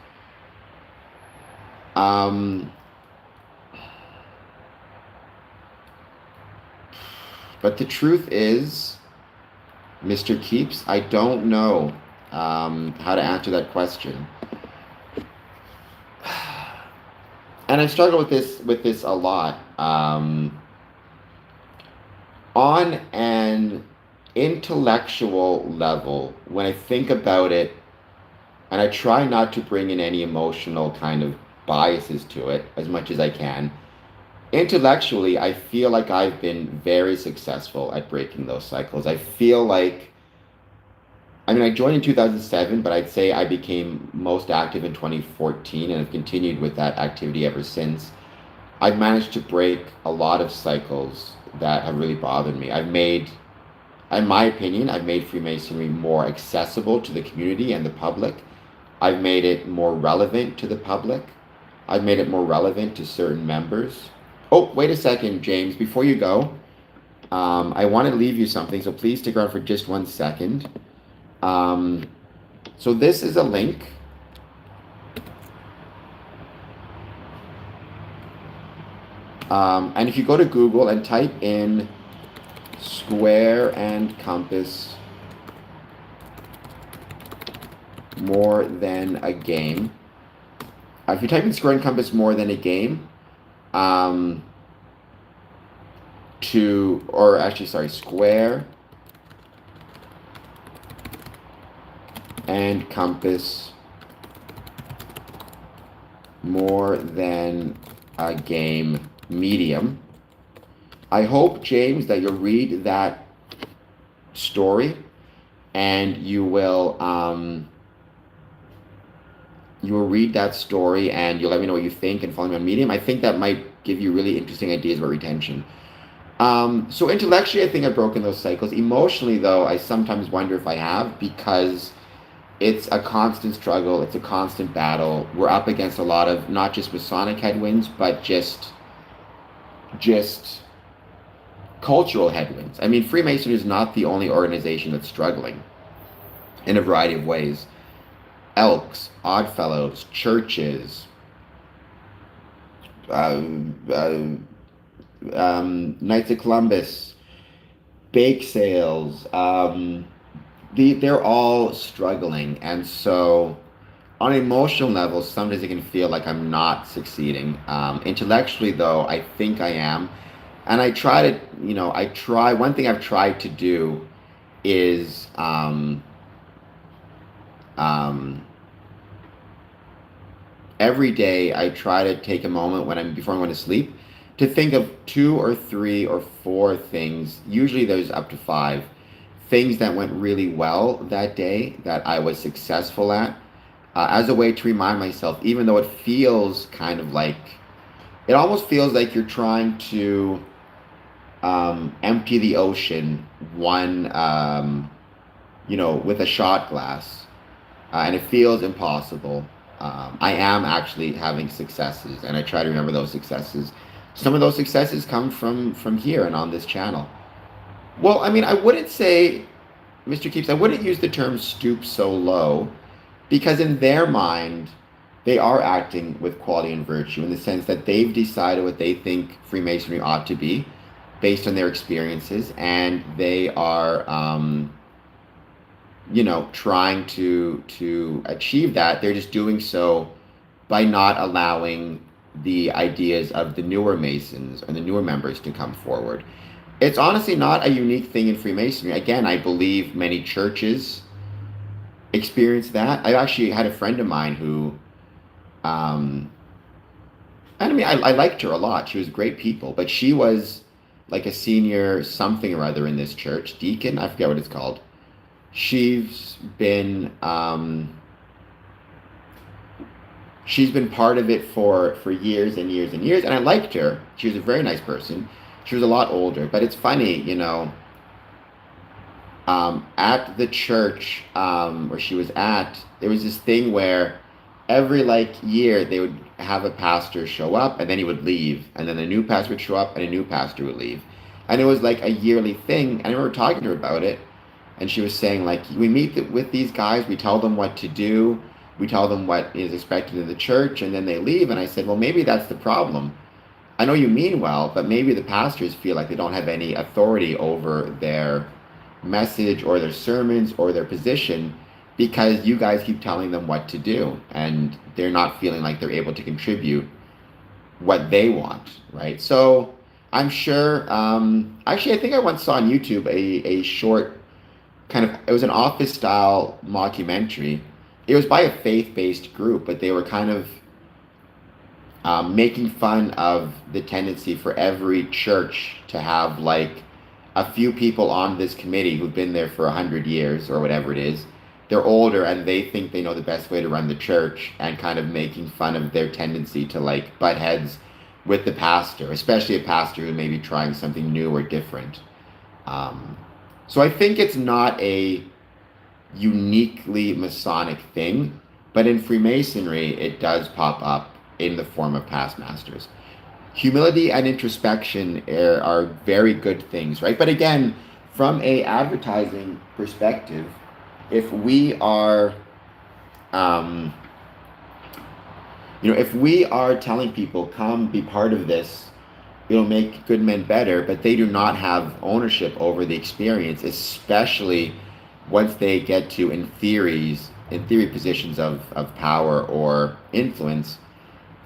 But the truth is, Mr. Keeps, I don't know how to answer that question. And I struggle with this a lot. On an intellectual level, when I think about it, and I try not to bring in any emotional kind of biases to it as much as I can, intellectually, I feel like I've been very successful at breaking those cycles. I feel like, I joined in 2007, but I'd say I became most active in 2014 and have continued with that activity ever since. I've managed to break a lot of cycles that have really bothered me. In my opinion, I've made Freemasonry more accessible to the community and the public. I've made it more relevant to the public. I've made it more relevant to certain members. Oh, wait a second, James, before you go, I want to leave you something, so please stick around for just 1 second. So this is a link. And if you go to Google and type in square and compass more than a game. If you type in square and compass more than a game, square and compass more than a game medium. I hope, James, that you'll read that story and you will read that story and you'll let me know what you think and follow me on Medium. I think that might give you really interesting ideas about retention. So intellectually, I think I've broken those cycles. Emotionally, though, I sometimes wonder if I have, because it's a constant struggle. It's a constant battle. We're up against a lot of not just Masonic headwinds, but just cultural headwinds. I mean, Freemasonry is not the only organization that's struggling in a variety of ways. Elks, Oddfellows, churches, Knights of Columbus, bake sales, they're all struggling. And so on an emotional level, sometimes it can feel like I'm not succeeding. Intellectually, though, I think I am. And I try to, one thing I've tried to do is every day I try to take a moment before I go to sleep to think of 2 or 3 or 4 things. Usually there's up to 5 things that went really well that day that I was successful at, as a way to remind myself, even though it feels kind of like, it almost feels like you're trying to empty the ocean with a shot glass, and it feels impossible. I am actually having successes, and I try to remember those successes. Some of those successes come from here and on this channel. Well, I mean, I wouldn't say, Mr. Keeps, I wouldn't use the term stoop so low, because in their mind, they are acting with quality and virtue, in the sense that they've decided what they think Freemasonry ought to be based on their experiences, and they are trying to achieve that. They're just doing so by not allowing the ideas of the newer Masons or the newer members to come forward. It's honestly not a unique thing in Freemasonry. Again, I believe many churches experience that. I actually had a friend of mine who, and I mean, I liked her a lot. She was great people, but she was like a senior something or other in this church, deacon, I forget what it's called. She's been part of it for years and years and years, and I liked her. She was a very nice person. She was a lot older, but it's funny, at the church where she was at, there was this thing where every year they would have a pastor show up and then he would leave, and then a new pastor would show up and a new pastor would leave, and it was like a yearly thing. And I remember talking to her about it, and she was saying, we meet with these guys, we tell them what to do, we tell them what is expected of the church, and then they leave. And I said, well, maybe that's the problem. I know you mean well, but maybe the pastors feel like they don't have any authority over their message or their sermons or their position, because you guys keep telling them what to do, and they're not feeling like they're able to contribute what they want, right? So I'm sure, actually, I think I once saw on YouTube a short it was an office style mockumentary. It was by a faith-based group, but they were kind of making fun of the tendency for every church to have a few people on this committee who've been there for 100 years or whatever it is. They're older and they think they know the best way to run the church, and kind of making fun of their tendency to butt heads with the pastor, especially a pastor who may be trying something new or different. So I think it's not a uniquely Masonic thing, but in Freemasonry, it does pop up in the form of past masters. Humility and introspection are very good things, right? But again, from a advertising perspective, if we are um, if we are telling people, come be part of this, it'll make good men better, but they do not have ownership over the experience, especially once they get to, in theory positions of power or influence,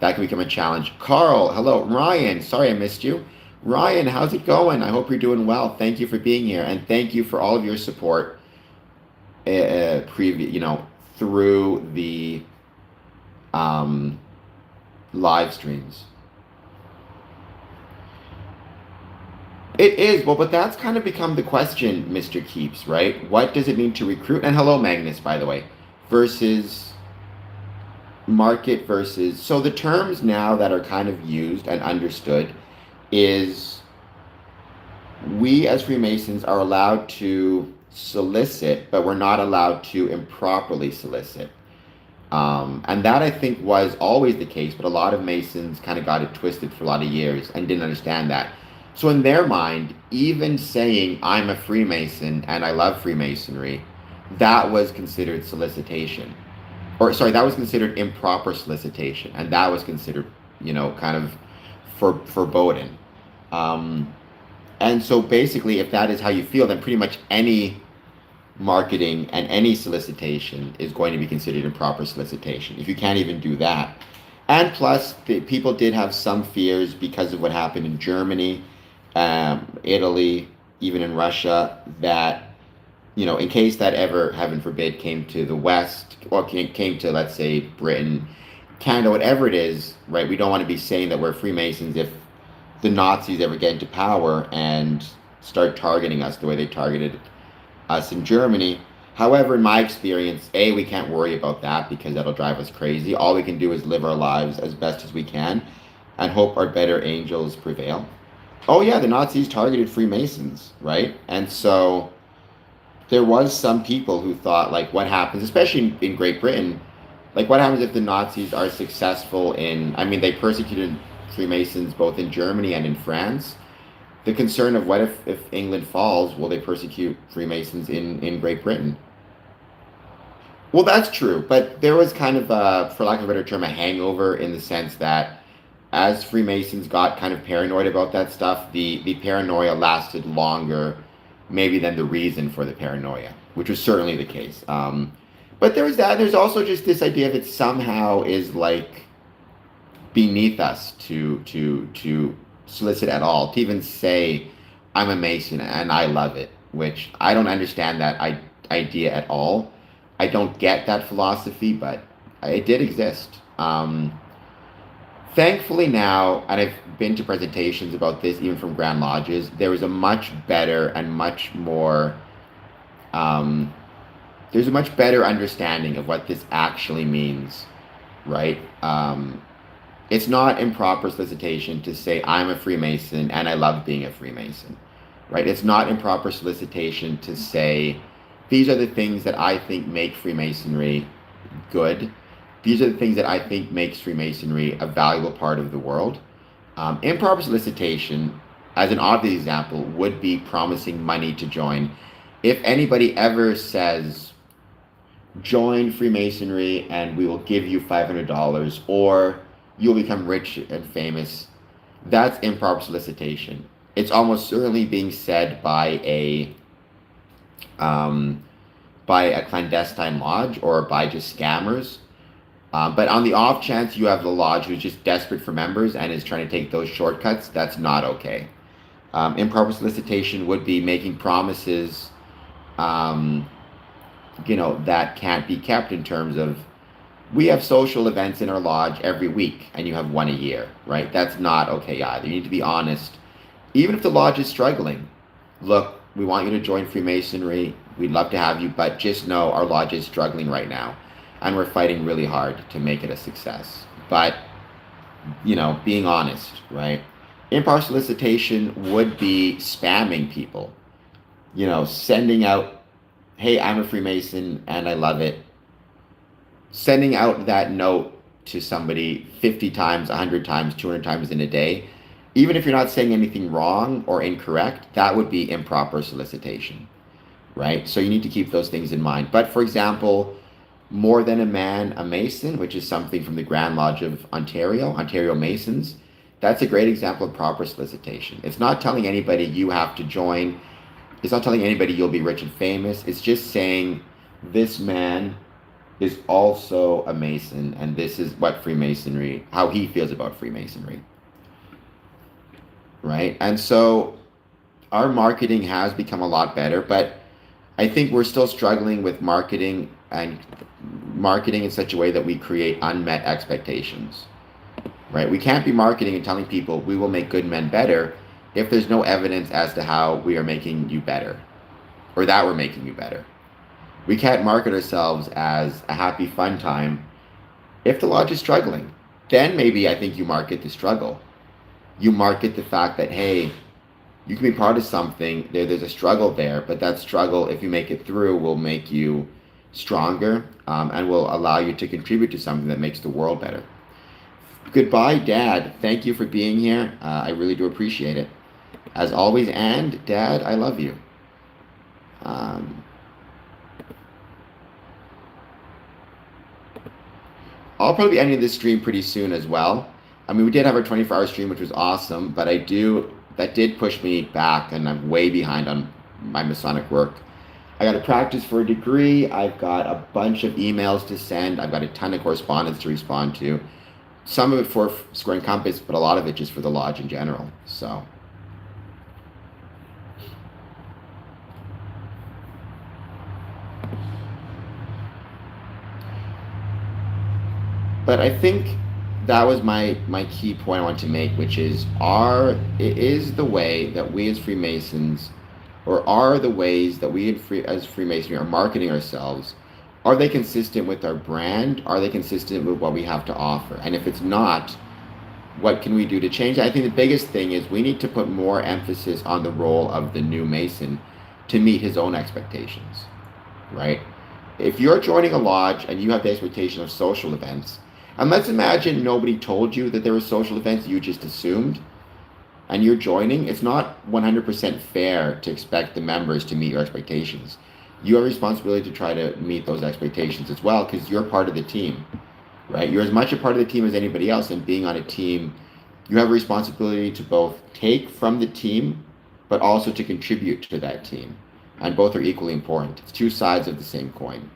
that can become a challenge. Carl, hello. Ryan, sorry I missed you. Ryan, how's it going? I hope you're doing well. Thank you for being here, and thank you for all of your support, through the um, live streams. It is, well, but that's kind of become the question, Mr. Keeps, right? What does it mean to recruit? And hello, Magnus, by the way, versus market versus. So the terms now that are kind of used and understood is we as Freemasons are allowed to solicit, but we're not allowed to improperly solicit. And that I think was always the case, but a lot of Masons kind of got it twisted for a lot of years and didn't understand that. So in their mind, even saying I'm a Freemason and I love Freemasonry, that was considered solicitation. Or sorry, that was considered improper solicitation, and that was considered, kind of foreboding. And so basically, if that is how you feel, then pretty much any marketing and any solicitation is going to be considered improper solicitation. If you can't even do that. And plus, the people did have some fears because of what happened in Germany, Italy, even in Russia, that, in case that ever, heaven forbid, came to the West, or came to, let's say, Britain, Canada, whatever it is, right? We don't want to be saying that we're Freemasons if the Nazis ever get into power and start targeting us the way they targeted us in Germany. However, in my experience, we can't worry about that because that'll drive us crazy. All we can do is live our lives as best as we can and hope our better angels prevail. Oh yeah, the Nazis targeted Freemasons, right? And so there was some people who thought, like, what happens, especially in Great Britain, like, what happens if the Nazis are successful they persecuted Freemasons both in Germany and in France. The concern of what if England falls, will they persecute Freemasons in Great Britain? Well, that's true, but there was kind of, for lack of a better term, a hangover in the sense that as Freemasons got kind of paranoid about that stuff, the paranoia lasted longer maybe than the reason for the paranoia, which was certainly the case. But there was that. There's also just this idea that somehow is like beneath us to solicit at all, to even say I'm a Mason and I love it, which I don't understand that idea at all. I don't get that philosophy, but it did exist. Thankfully now, and I've been to presentations about this even from Grand Lodges, there is a much better and much more, there's a much better understanding of what this actually means, right? It's not improper solicitation to say I'm a Freemason and I love being a Freemason, right? It's not improper solicitation to say these are the things that I think make Freemasonry good. These are the things that I think makes Freemasonry a valuable part of the world. Improper solicitation, as an obvious example, would be promising money to join. If anybody ever says, join Freemasonry and we will give you $500 or you'll become rich and famous, that's improper solicitation. It's almost certainly being said by a clandestine lodge or by just scammers. But on the off chance you have the lodge who's just desperate for members and is trying to take those shortcuts, that's not okay. Improper solicitation would be making promises, that can't be kept, in terms of, we have social events in our lodge every week and you have one a year, right? That's not okay either. You need to be honest. Even if the lodge is struggling, look, we want you to join Freemasonry. We'd love to have you, but just know our lodge is struggling right now and we're fighting really hard to make it a success. But, being honest, right? Improper solicitation would be spamming people, sending out, hey, I'm a Freemason and I love it. Sending out that note to somebody 50 times, 100 times, 200 times in a day, even if you're not saying anything wrong or incorrect, that would be improper solicitation, right? So you need to keep those things in mind. But for example, More Than a Man, a Mason, which is something from the Grand Lodge of Ontario, Ontario Masons. That's a great example of proper solicitation. It's not telling anybody you have to join. It's not telling anybody you'll be rich and famous. It's just saying this man is also a Mason, and this is what Freemasonry, how he feels about Freemasonry, right? And so our marketing has become a lot better, but I think we're still struggling with marketing in such a way that we create unmet expectations, right? We can't be marketing and telling people we will make good men better if there's no evidence as to how we are making you better or that we're making you better. We can't market ourselves as a happy, fun time if the lodge is struggling. Then maybe I think you market the struggle. You market the fact that, hey, you can be part of something, there's a struggle there, but that struggle, if you make it through, will make you stronger and will allow you to contribute to something that makes the world better. Goodbye, Dad. Thank you for being here. I really do appreciate it. As always, and Dad, I love you. I'll probably be ending this stream pretty soon as well. I mean, we did have our 24-hour stream, which was awesome, but that did push me back, and I'm way behind on my Masonic work. I got to practice for a degree. I've got a bunch of emails to send. I've got a ton of correspondence to respond to. Some of it for Square and Compass, but a lot of it just for the lodge in general. So, but I think that was my key point I want to make, which is is the way that we as Freemasons, or are the ways that we as Freemasonry are marketing ourselves, are they consistent with our brand? Are they consistent with what we have to offer? And if it's not, what can we do to change it? I think the biggest thing is we need to put more emphasis on the role of the new Mason to meet his own expectations, right? If you're joining a lodge and you have the expectation of social events, and let's imagine nobody told you that there were social events, you just assumed, and you're joining, it's not 100% fair to expect the members to meet your expectations. You have a responsibility to try to meet those expectations as well, because you're part of the team, right? You're as much a part of the team as anybody else, and being on a team, you have a responsibility to both take from the team, but also to contribute to that team. And both are equally important. It's two sides of the same coin.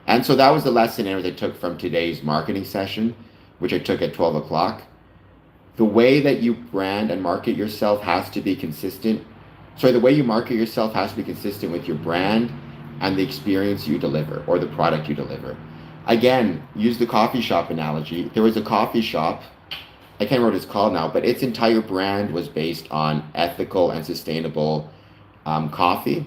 And so that was the lesson I took from today's marketing session, which I took at 12 o'clock. The way that you brand and market yourself has to be consistent. The way you market yourself has to be consistent with your brand and the experience you deliver or the product you deliver. Again, use the coffee shop analogy. There was a coffee shop, I can't remember what it's called now, but its entire brand was based on ethical and sustainable coffee.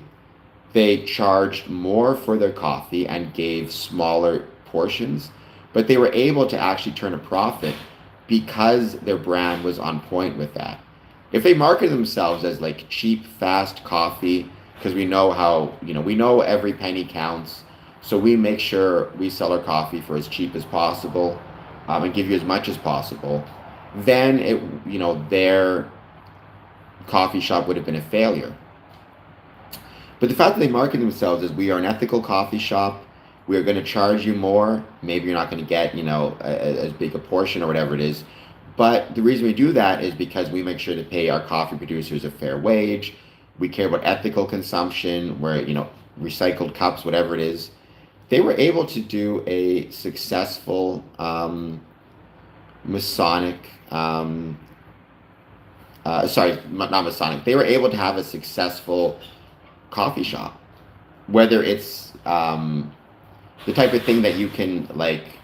They charged more for their coffee and gave smaller portions, but they were able to actually turn a profit because their brand was on point with that. If they market themselves as like cheap, fast coffee, because we know we know every penny counts, so we make sure we sell our coffee for as cheap as possible and give you as much as possible, then their coffee shop would have been a failure. But the fact that they market themselves as we are an ethical coffee shop, we are going to charge you more. Maybe you're not going to get, as big a portion or whatever it is. But the reason we do that is because we make sure to pay our coffee producers a fair wage. We care about ethical consumption, where, recycled cups, whatever it is. They were able to do a successful Masonic, not Masonic. They were able to have a successful coffee shop, whether it's the type of thing that you can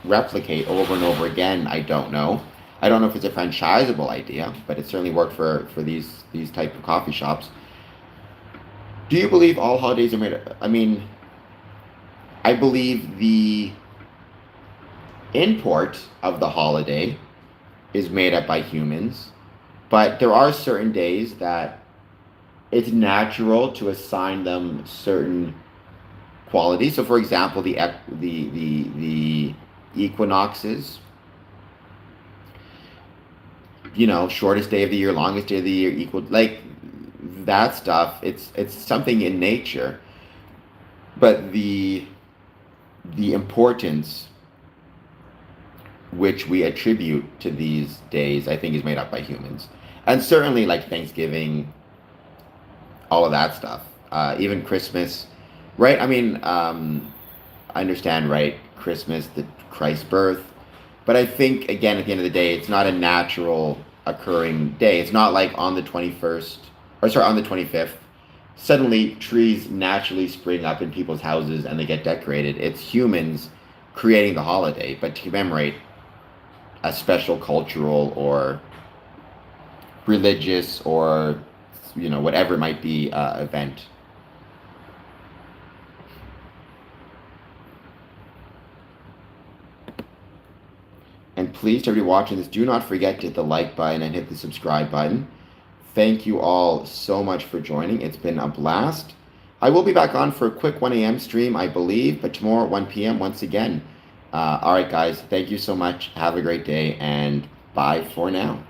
replicate over and over again. I don't know if it's a franchisable idea, but it certainly worked for these type of coffee shops. Do you believe all holidays are made? I mean, I believe the import of the holiday is made up by humans, but there are certain days that it's natural to assign them certain qualities. So, for example, the equinoxes, shortest day of the year, longest day of the year, equal, that stuff. It's something in nature, but the the importance which we attribute to these days, I think, is made up by humans. And certainly, like Thanksgiving, all of that stuff, even Christmas, right? I mean, I understand, right? Christmas, the Christ birth. But I think, again, at the end of the day, it's not a natural occurring day. It's not like on the 21st, or sorry, on the 25th, suddenly trees naturally spring up in people's houses and they get decorated. It's humans creating the holiday, but to commemorate a special cultural or religious or, whatever it might be, event. And please, to everybody watching this, do not forget to hit the like button and hit the subscribe button. Thank you all so much for joining. It's been a blast. I will be back on for a quick 1 a.m. stream, I believe, but tomorrow at 1 p.m. once again. All right, guys, thank you so much. Have a great day, and bye for now.